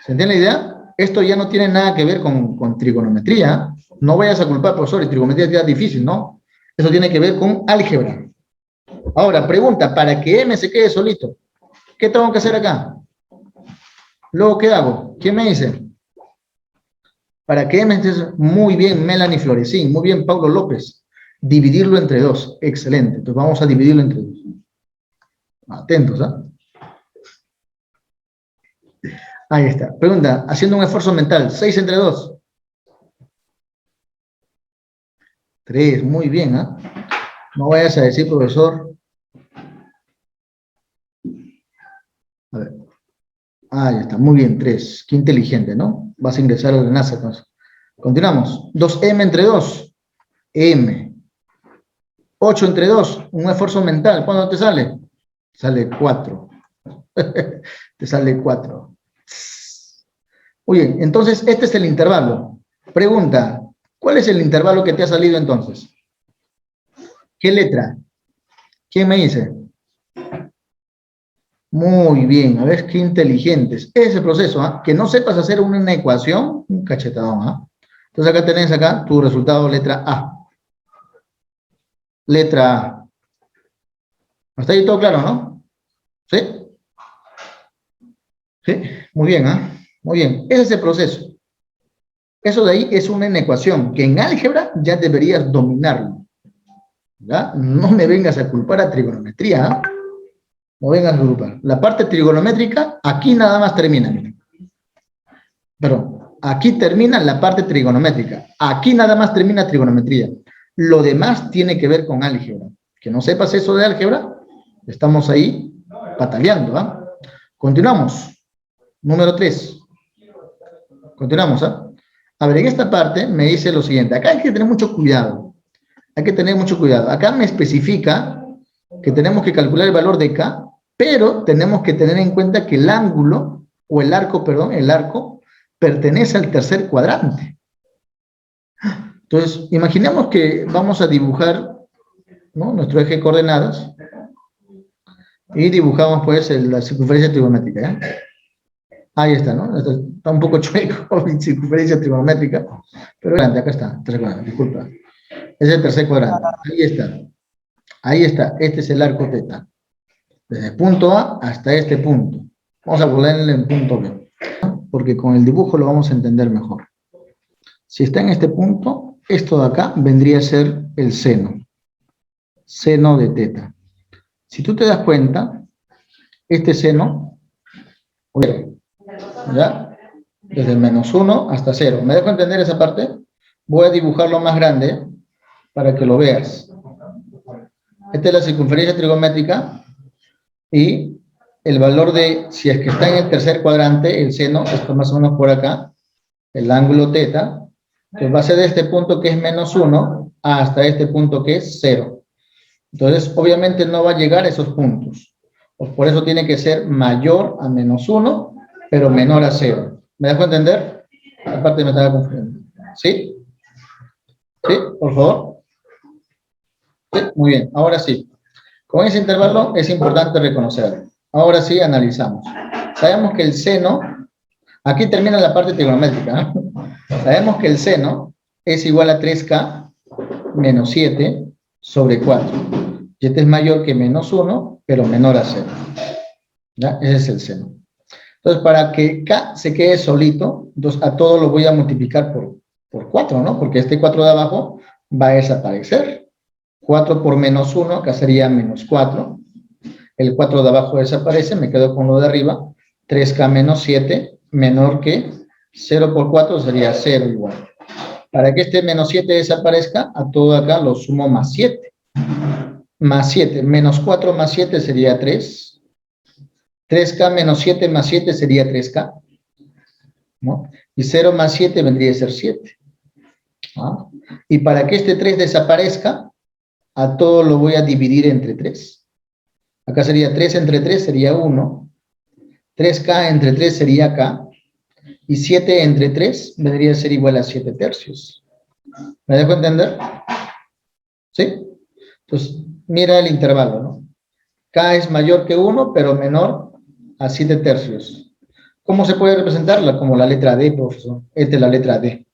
¿Se entiende la idea? Esto ya no tiene nada que ver con trigonometría. No vayas a culpar, profesor, y trigonometría es difícil, ¿no? Eso tiene que ver con álgebra. Ahora, pregunta, para que M se quede solito, ¿qué tengo que hacer acá? Luego, ¿qué hago? ¿Quién me dice? Para que M esté muy bien, Melanie Floresín, muy bien, Paulo López. Dividirlo entre 2, excelente. Entonces vamos a dividirlo entre 2. Atentos, ¿ah? Ahí está. Pregunta, haciendo un esfuerzo mental, 6 entre 2. 3, muy bien, ¿ah? No vayas a decir, profesor. A ver. Ya está, muy bien, 3. Qué inteligente, ¿no? Vas a ingresar al enlace, entonces. Continuamos. 2m entre 2. M. 8 entre 2. Un esfuerzo mental. ¿Cuándo te sale? Sale 4. Te sale 4. Muy bien, entonces este es el intervalo. Pregunta, ¿cuál es el intervalo que te ha salido entonces? ¿Qué letra? ¿Quién me dice? Muy bien, a ver qué inteligentes. Ese proceso, ¿ah? Que no sepas hacer una ecuación, un cachetadón, ¿ah? Entonces acá tenés acá tu resultado letra A. Letra A. Hasta ahí todo claro, ¿no? ¿Sí? Sí, muy bien, ¿ah? Muy bien, ese es el proceso. Eso de ahí es una inecuación que en álgebra ya deberías dominarlo. ¿Ya? No me vengas a culpar a trigonometría, ¿ah? No vengas a culpar. La parte trigonométrica, aquí nada más termina, miren. Pero aquí termina la parte trigonométrica. Aquí nada más termina trigonometría. Lo demás tiene que ver con álgebra. Que no sepas eso de álgebra, estamos ahí batallando, ¿ah? Continuamos. Número 3. Continuamos, ¿ah? A ver, en esta parte me dice lo siguiente. Acá hay que tener mucho cuidado. Hay que tener mucho cuidado. Acá me especifica que tenemos que calcular el valor de K, Pero tenemos que tener en cuenta que el ángulo, o el arco, perdón, el arco, pertenece al tercer cuadrante. Entonces, imaginemos que vamos a dibujar, ¿no?, nuestro eje de coordenadas y dibujamos pues la circunferencia trigonométrica, ¿eh? Ahí está, ¿no? Está un poco chueco mi circunferencia trigonométrica, pero grande, acá está, tercer cuadrante, disculpa. Es el tercer cuadrante, ahí está. Ahí está, este es el arco teta. Desde el punto A hasta este punto. Vamos a ponerle en punto B, porque con el dibujo lo vamos a entender mejor. Si está en este punto, esto de acá vendría a ser el seno. Seno de teta. Si tú te das cuenta, este seno, ¿ya?, desde el -1 hasta 0. ¿Me dejo entender esa parte? Voy a dibujarlo más grande para que lo veas. Esta es la circunferencia trigonométrica y el valor de, si es que está en el tercer cuadrante, el seno, esto más o menos por acá, el ángulo teta, pues va a ser de este punto que es -1 hasta este punto que es 0. Entonces, obviamente no va a llegar a esos puntos. Pues por eso tiene que ser mayor a -1, pero menor a 0. ¿Me dejo entender? Aparte me estaba confundiendo. ¿Sí? ¿Sí? Por favor. Sí, muy bien. Ahora sí. Con ese intervalo es importante reconocerlo. Ahora sí, analizamos. Sabemos que el seno, aquí termina la parte trigonométrica, ¿no? Sabemos que el seno es igual a 3K menos 7 sobre 4. Y este es mayor que -1, pero menor a 0. ¿Ya? Ese es el seno. Entonces, para que K se quede solito, entonces a todo lo voy a multiplicar por 4, ¿no? Porque este 4 de abajo va a desaparecer. 4 por -1, acá sería -4. El 4 de abajo desaparece, me quedo con lo de arriba. 3K menos 7, menor que 0 por 4 sería 0 igual. Para que este menos 7 desaparezca, a todo acá lo sumo más 7. Más 7, menos 4 más 7 sería 3. 3K menos 7 más 7 sería 3K, ¿no? Y 0 más 7 vendría a ser 7. ¿Ah? Y para que este 3 desaparezca, a todo lo voy a dividir entre 3. Acá sería 3 entre 3 sería 1. 3K entre 3 sería K. Y 7 entre 3 vendría a ser igual a 7 tercios. ¿Me dejo entender? ¿Sí? Entonces, mira el intervalo, ¿no? K es mayor que 1, pero menor a 7 tercios. ¿Cómo se puede representarla? Como la letra D, profesor. Esta es la letra D.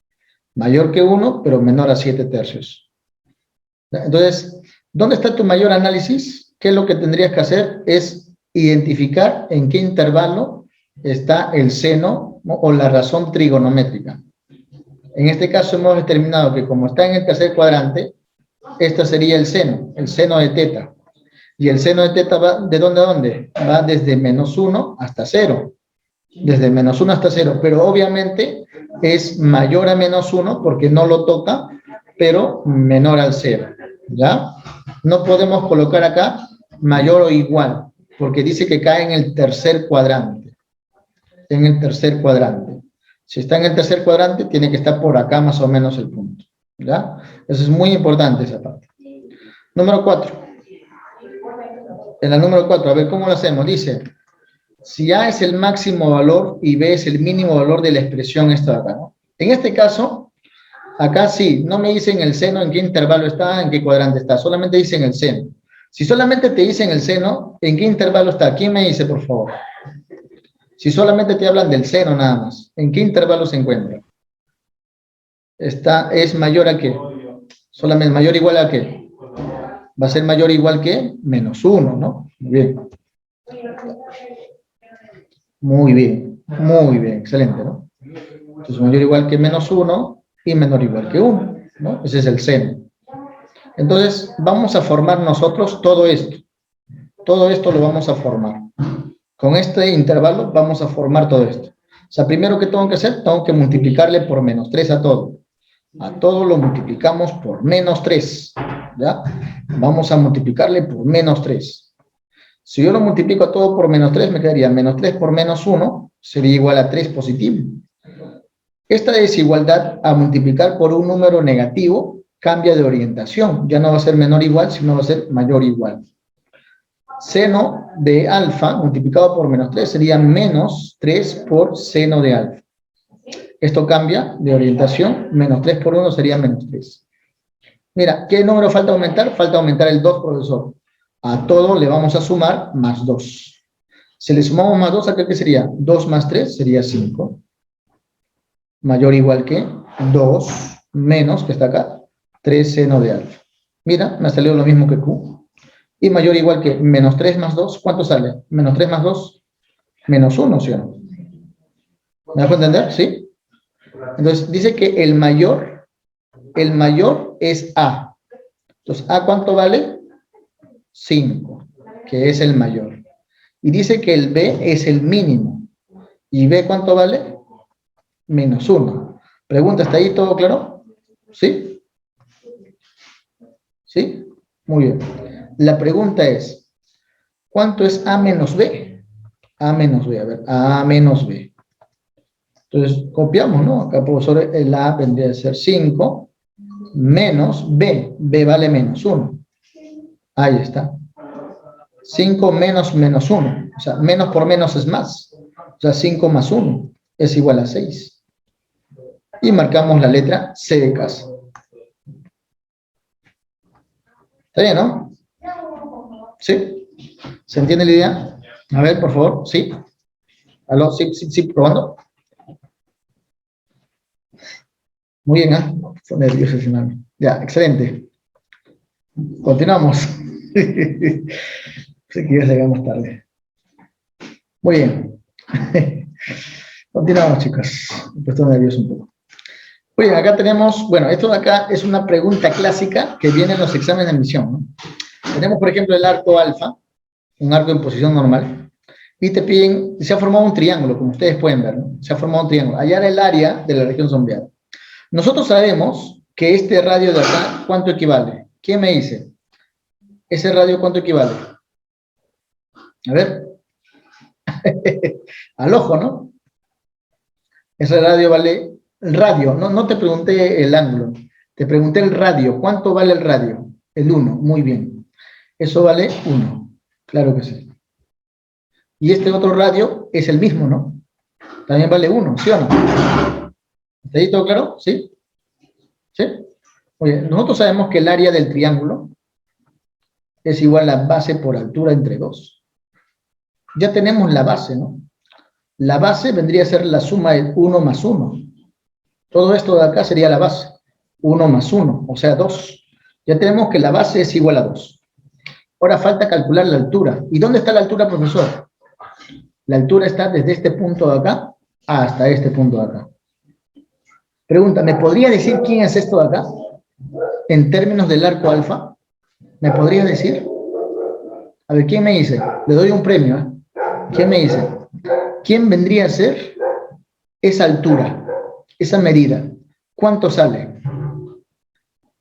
Mayor que 1, pero menor a 7 tercios. Entonces, ¿dónde está tu mayor análisis? ¿Qué es lo que tendrías que hacer? Es identificar en qué intervalo está el seno, ¿no?, o la razón trigonométrica. En este caso hemos determinado que como está en el tercer cuadrante, este sería el seno de teta. Y el seno de teta va ¿de dónde a dónde? Va desde -1 hasta 0. Desde -1 hasta 0, pero obviamente es mayor a -1 porque no lo toca, pero menor al 0. ¿Ya? No podemos colocar acá mayor o igual, porque dice que cae en el tercer cuadrante. En el tercer cuadrante. Si está en el tercer cuadrante, tiene que estar por acá más o menos el punto. ¿Ya? Eso es muy importante esa parte. Número 4. En la número 4, a ver cómo lo hacemos. Dice, si A es el máximo valor y B es el mínimo valor de la expresión esta de acá, ¿no? En este caso, acá sí, no me dicen el seno, en qué intervalo está, en qué cuadrante está, solamente dicen el seno. Si solamente te dicen el seno, ¿en qué intervalo está? ¿Quién me dice, por favor? Si solamente te hablan del seno nada más, ¿en qué intervalo se encuentra? ¿Es mayor a qué? Solamente mayor o igual a qué. Va a ser mayor o igual que -1, ¿no? Muy bien. Muy bien, excelente, ¿no? Entonces mayor o igual que -1 y menor o igual que 1, ¿no? Ese es el seno. Entonces vamos a formar nosotros todo esto. Todo esto lo vamos a formar. Con este intervalo vamos a formar todo esto. O sea, primero que tengo que hacer, tengo que multiplicarle por -3 a todo. A todo lo multiplicamos por -3, ¿ya? Vamos a multiplicarle por -3. Si yo lo multiplico a todo por -3, me quedaría -3 por -1, sería igual a 3 positivo. Esta desigualdad, a multiplicar por un número negativo, cambia de orientación. Ya no va a ser menor o igual, sino va a ser mayor o igual. Seno de alfa multiplicado por menos 3 sería menos 3 por seno de alfa. Esto cambia de orientación, menos 3 por 1 sería menos 3. Mira, ¿qué número falta aumentar? Falta aumentar el 2, profesor. A todo le vamos a sumar más 2. Si le sumamos más 2, ¿acá qué sería? 2 más 3 sería 5. Mayor o igual que 2 menos, que está acá, 3 seno de alfa. Mira, me ha salido lo mismo que Q. Y mayor o igual que menos 3 más 2, ¿cuánto sale? Menos 3 más 2, menos 1, ¿sí o no? ¿Me dejo entender? ¿Sí? Entonces, dice que el mayor es A. Entonces, ¿A cuánto vale? 5, que es el mayor. Y dice que el B es el mínimo. ¿Y B cuánto vale? Menos 1. Pregunta, ¿está ahí todo claro? ¿Sí? ¿Sí? Muy bien. La pregunta es, ¿cuánto es A menos B? A menos B, a ver, A menos B. Entonces, copiamos, ¿no? Acá, profesor, el A vendría a ser 5 menos B. B vale menos 1. Ahí está. 5 menos menos 1. O sea, menos por menos es más. O sea, 5 más 1 es igual a 6. Y marcamos la letra C de casa. ¿Está bien, no? ¿Sí? ¿Se entiende la idea? A ver, por favor, ¿sí? ¿Aló? Sí, probando. Muy bien, ¿ah? Fue nervioso al final. Ya, excelente. Continuamos. Sé que ya llegamos tarde. Muy bien. Continuamos, chicos. Me he puesto nervioso un poco. Muy bien, acá tenemos, bueno, esto de acá es una pregunta clásica que viene en los exámenes de admisión, ¿no? Tenemos, por ejemplo, el arco alfa, un arco en posición normal, y te piden, se ha formado un triángulo, como ustedes pueden ver, ¿no? Se ha formado un triángulo. Hallar el área de la región sombreada. Nosotros sabemos que este radio de acá, ¿cuánto equivale? ¿Quién me dice? ¿Ese radio cuánto equivale? A ver. Al ojo, ¿no? Ese radio vale, el radio, no te pregunté el ángulo, te pregunté el radio. ¿Cuánto vale el radio? El 1, muy bien. Eso vale 1, claro que sí. Y este otro radio es el mismo, ¿no? También vale 1, ¿sí o no? ¿Está ahí todo claro? ¿Sí? ¿Sí? Oye, nosotros sabemos que el área del triángulo es igual a base por altura entre 2. Ya tenemos la base, ¿no? La base vendría a ser la suma de 1 más 1. Todo esto de acá sería la base. 1 más 1, o sea, 2. Ya tenemos que la base es igual a 2. Ahora falta calcular la altura. ¿Y dónde está la altura, profesor? La altura está desde este punto de acá hasta este punto de acá. Pregunta, ¿me podría decir quién es esto de acá? En términos del arco alfa. ¿Me podría decir? A ver, ¿quién me dice? Le doy un premio, ¿eh? ¿Quién me dice? ¿Quién vendría a ser esa altura, esa medida? ¿Cuánto sale?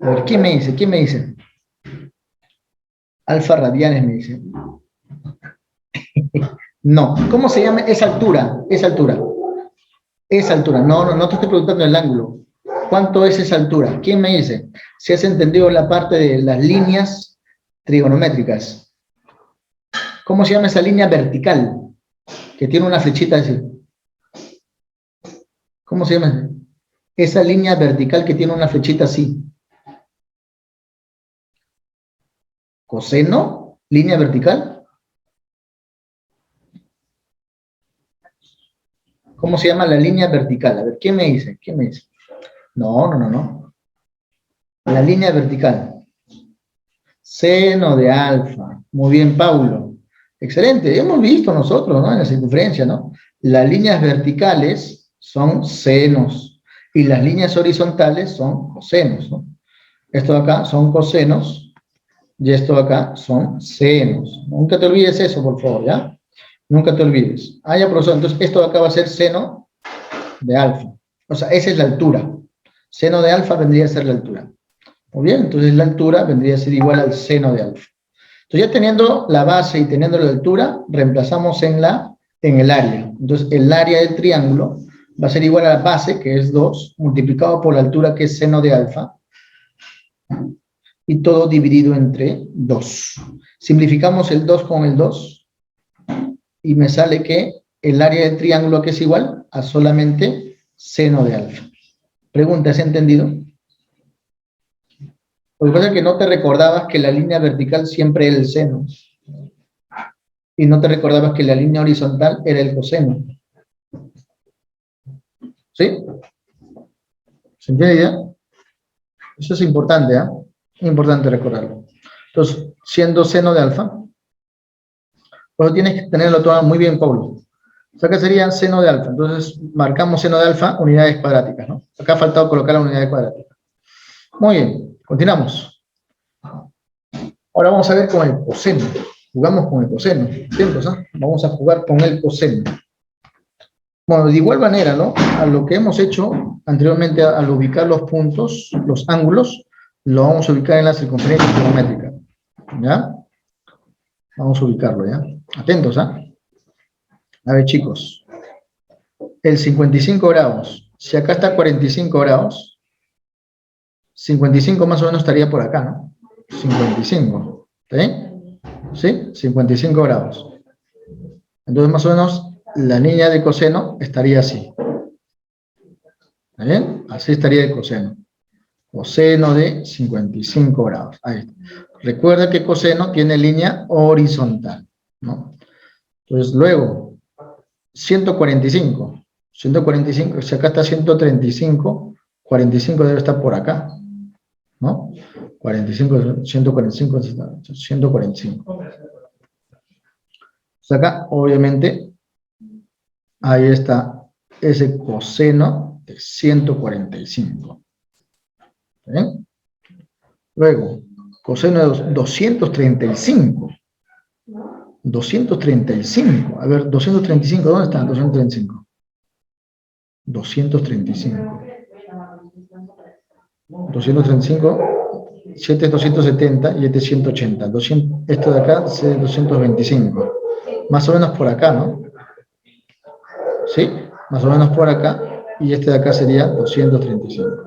A ver, ¿quién me dice? ¿Quién me dice? Alfa radianes me dice. No. ¿Cómo se llama esa altura? Esa altura. Esa altura. No te estoy preguntando el ángulo. ¿Cuánto es esa altura? ¿Quién me dice? Si has entendido la parte de las líneas trigonométricas. ¿Cómo se llama esa línea vertical? Que tiene una flechita así. ¿Cómo se llama? Esa línea vertical que tiene una flechita así. ¿Coseno? ¿Línea vertical? ¿Cómo se llama la línea vertical? A ver, ¿quién me dice? ¿Quién me dice? No. La línea vertical. Seno de alfa. Muy bien, Paulo. Excelente. Hemos visto nosotros, ¿no? En la circunferencia, ¿no? Las líneas verticales son senos y las líneas horizontales son cosenos, ¿no? Esto de acá son cosenos y esto de acá son senos. Nunca te olvides eso, por favor, ¿ya? Nunca te olvides. Ah, ya, profesor. Entonces, esto de acá va a ser seno de alfa. O sea, esa es la altura. Seno de alfa vendría a ser la altura. Muy bien, entonces la altura vendría a ser igual al seno de alfa. Entonces, ya teniendo la base y teniendo la altura, reemplazamos en el área. Entonces, el área del triángulo va a ser igual a la base, que es 2, multiplicado por la altura, que es seno de alfa, y todo dividido entre 2. Simplificamos el 2 con el 2, y me sale que el área del triángulo que es igual a solamente seno de alfa. Pregunta, ¿has entendido? Lo que pasa es que no te recordabas que la línea vertical siempre era el seno. Y no te recordabas que la línea horizontal era el coseno. ¿Sí? ¿Se entiende ya? Eso es importante, ¿eh? Importante recordarlo. Entonces, siendo seno de alfa, pues tienes que tenerlo todo muy bien, Pablo. O sea, que sería seno de alfa. Entonces, marcamos seno de alfa, unidades cuadráticas, ¿no? Acá ha faltado colocar la unidad cuadrática. Muy bien, continuamos. Ahora vamos a ver con el coseno. Jugamos con el coseno. ¿Atentos, ¿eh? Vamos a jugar con el coseno. Bueno, de igual manera, ¿no? A lo que hemos hecho anteriormente al ubicar los puntos, los ángulos, lo vamos a ubicar en la circunferencia trigonométrica. ¿Ya? Vamos a ubicarlo, ¿ya? Atentos, ¿ah? A ver, chicos. El 55 grados. Si acá está 45 grados, 55 más o menos estaría por acá, ¿no? 55. ¿Sí? ¿Sí? 55 grados. Entonces, más o menos, la línea de coseno estaría así. ¿Está bien? Así estaría el coseno. Coseno de 55 grados. Ahí está. Recuerda que coseno tiene línea horizontal, ¿no? Entonces, luego, 145. 145, si acá está 135, 45 debe estar por acá, ¿no? 45, 145, 145. Pues acá, obviamente, ahí está ese coseno de 145. ¿Bien? Luego, coseno de 235. 235. A ver, 235, ¿dónde está? 235. 235. 235, 7 es 270 y este es 180. 200, esto de acá es 225. Más o menos por acá, ¿no? ¿Sí? Más o menos por acá. Y este de acá sería 235.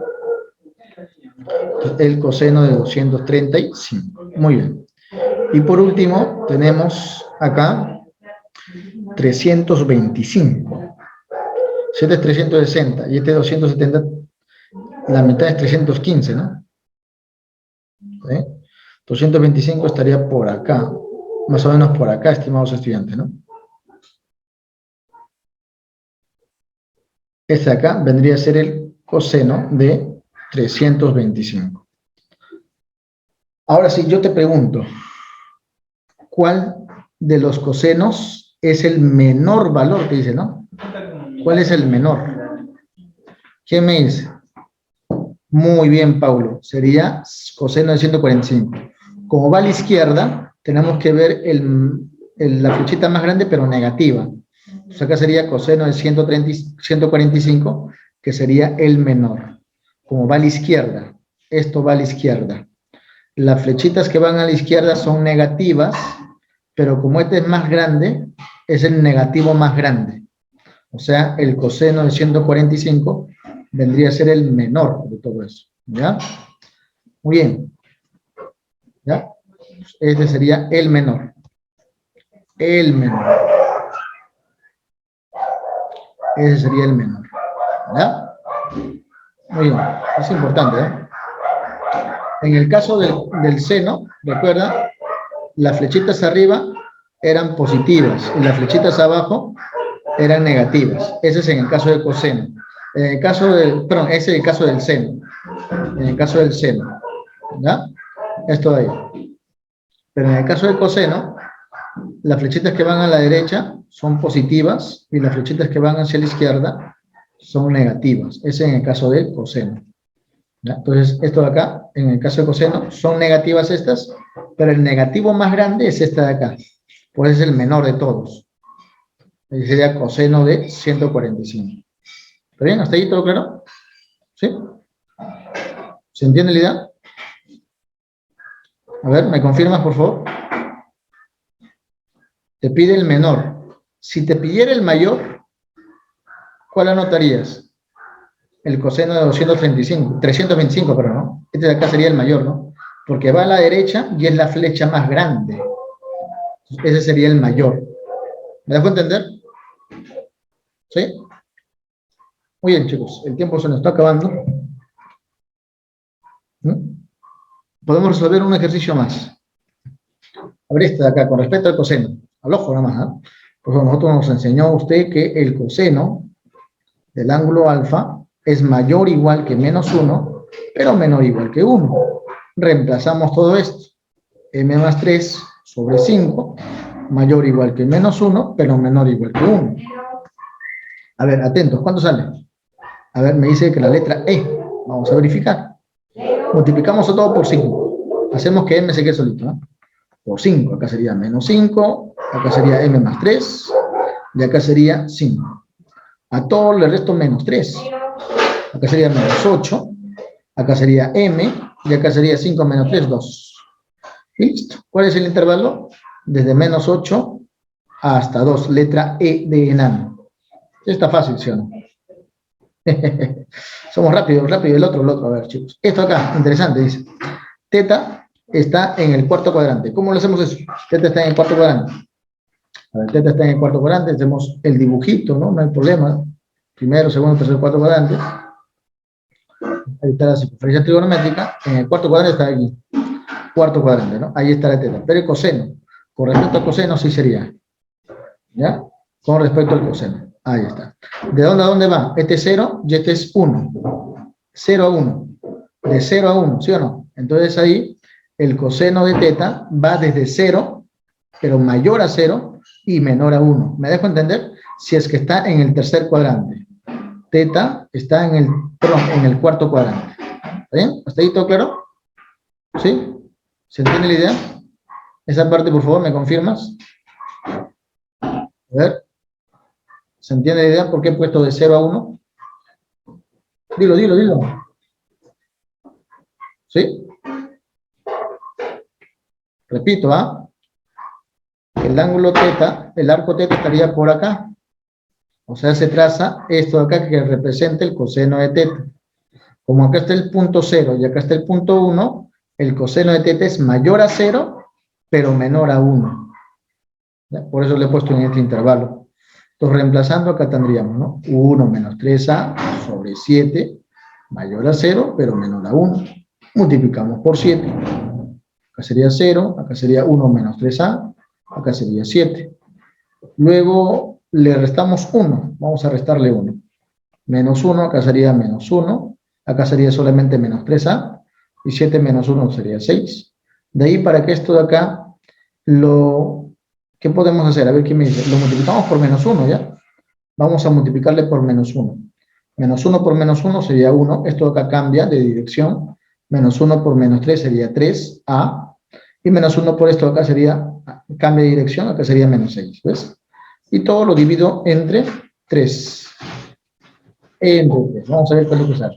El coseno de 235. Muy bien. Y por último, tenemos acá 325. 7 es 360 y este 270, la mitad es 315, ¿no? ¿Sí? 225 estaría por acá, más o menos por acá, estimados estudiantes, ¿no? Este de acá vendría a ser el coseno de 325. Ahora sí, yo te pregunto, ¿cuál de los cosenos es el menor valor que dice, no? ¿Cuál es el menor? ¿Quién me dice? Muy bien, Paulo. Sería coseno de 145. Como va a la izquierda, tenemos que ver la flechita más grande, pero negativa. Entonces acá sería coseno de 145, que sería el menor. Como va a la izquierda, esto va a la izquierda. Las flechitas que van a la izquierda son negativas, pero como este es más grande, es el negativo más grande. O sea, el coseno de 145 vendría a ser el menor de todo eso. ¿Ya? Muy bien. ¿Ya? Este sería el menor. El menor. Ese sería el menor. ¿Ya? Muy bien. Es importante, ¿eh? En el caso del seno, recuerda, las flechitas arriba eran positivas y las flechitas abajo eran negativas. Ese es en el caso del coseno. En el caso del, perdón, ese es el caso del seno. En el caso del seno. ¿Ya? Esto de ahí. Pero en el caso del coseno, las flechitas que van a la derecha son positivas y las flechitas que van hacia la izquierda son negativas. Ese es en el caso del coseno. ¿Ya? Entonces, esto de acá, en el caso del coseno, son negativas estas, pero el negativo más grande es esta de acá. Pues es el menor de todos. Y sería coseno de 145. ¿Está bien? ¿Hasta ahí todo claro? ¿Sí? ¿Se entiende la idea? A ver, ¿me confirmas, por favor? Te pide el menor. Si te pidiera el mayor, ¿cuál anotarías? El coseno de 325, pero no. Este de acá sería el mayor, ¿no? Porque va a la derecha y es la flecha más grande. Ese sería el mayor. ¿Me dejo entender? ¿Sí? Muy bien, chicos. El tiempo se nos está acabando. Podemos resolver un ejercicio más. A ver, este de acá, con respecto al coseno. Al ojo nada más, ¿eh? Pues nosotros nos enseñó usted que el coseno del ángulo alfa es mayor o igual que menos 1, pero menor o igual que 1. Reemplazamos todo esto. M más 3 sobre 5, mayor o igual que menos 1, pero menor o igual que 1. A ver, atentos, ¿cuánto sale? A ver, me dice que la letra E. Vamos a verificar. Multiplicamos todo por 5. Hacemos que M se quede solito, ¿no? Por 5. Acá sería menos 5. Acá sería M más 3. Y acá sería 5. A todo le resto menos 3. Acá sería menos 8. Acá sería M. Y acá sería 5 menos 3, 2. Listo. ¿Cuál es el intervalo? Desde menos 8 hasta 2. Letra E de enano. Está fácil, ¿sí o no? Somos rápido. El otro. A ver, chicos. Esto acá, interesante, dice. Teta está en el cuarto cuadrante. ¿Cómo lo hacemos eso? Teta está en el cuarto cuadrante. A ver, teta está en el cuarto cuadrante. Hacemos el dibujito, ¿no? No hay problema. Primero, segundo, tercer, cuarto cuadrante. Ahí está la circunferencia trigonométrica. En el cuarto cuadrante está aquí. Cuarto cuadrante, ¿no? Ahí está la teta. Pero el coseno. Con respecto al coseno, sí sería. ¿Ya? Con respecto al coseno. Ahí está. ¿De dónde a dónde va? Este es 0 y este es 1. 0 a 1. De 0 a 1, ¿sí o no? Entonces ahí el coseno de teta va desde 0, pero mayor a 0 y menor a 1. ¿Me dejo entender? Si es que está en el tercer cuadrante. Teta está en el cuarto cuadrante. ¿Está bien? ¿Hasta ahí todo claro? ¿Sí? ¿Se entiende la idea? Esa parte, por favor, ¿me confirmas? A ver. ¿Se entiende la idea? ¿Por qué he puesto de 0 a 1? Dilo. ¿Sí? Repito, ¿ah? El ángulo teta, el arco teta estaría por acá. O sea, se traza esto de acá que representa el coseno de teta. Como acá está el punto 0 y acá está el punto 1, el coseno de teta es mayor a 0, pero menor a 1. ¿Ya? Por eso le he puesto en este intervalo. Entonces, reemplazando acá tendríamos, ¿no? 1 menos 3a sobre 7, mayor a 0, pero menor a 1. Multiplicamos por 7. Acá sería 0, acá sería 1 menos 3a, acá sería 7. Luego le restamos 1, vamos a restarle 1. Menos 1, acá sería menos 1, acá sería solamente menos 3a, y 7 menos 1 sería 6. De ahí para que esto de acá, ¿qué podemos hacer? A ver qué me dice. Lo multiplicamos por menos 1, ¿ya? Vamos a multiplicarle por menos 1. Menos 1 por menos 1 sería 1, esto de acá cambia de dirección. Menos 1 por menos 3 sería 3a, y menos 1 por esto de acá sería, cambia de dirección, acá sería menos 6, ¿ves? Y todo lo divido entre 3. Vamos a ver cuál es usar.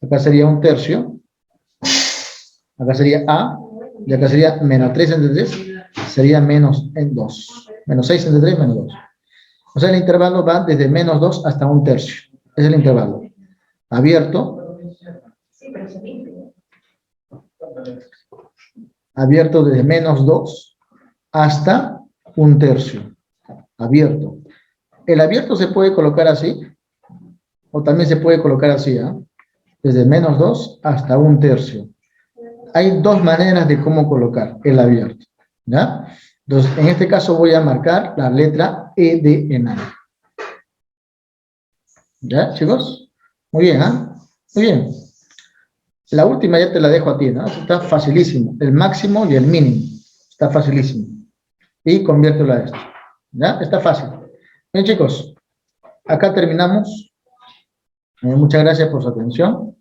Acá sería un tercio, acá sería a, y acá sería menos 3 entre 3, sería menos en 2. Menos 6 entre 3, menos 2. O sea, el intervalo va desde menos 2 hasta un tercio. Es el intervalo. Abierto. Abierto desde menos 2 hasta un tercio. Abierto. El abierto se puede colocar así, o también se puede colocar así, ¿eh? Desde menos 2 hasta un tercio. Hay dos maneras de cómo colocar el abierto, ¿ya? Entonces, en este caso voy a marcar la letra E de enano. ¿Ya, chicos? Muy bien, ¿ah? Muy bien. La última ya te la dejo a ti, ¿no? Está facilísimo. El máximo y el mínimo. Está facilísimo. Y conviértelo a esto. ¿Ya? Está fácil. Bien, chicos. Acá terminamos. Muchas gracias por su atención.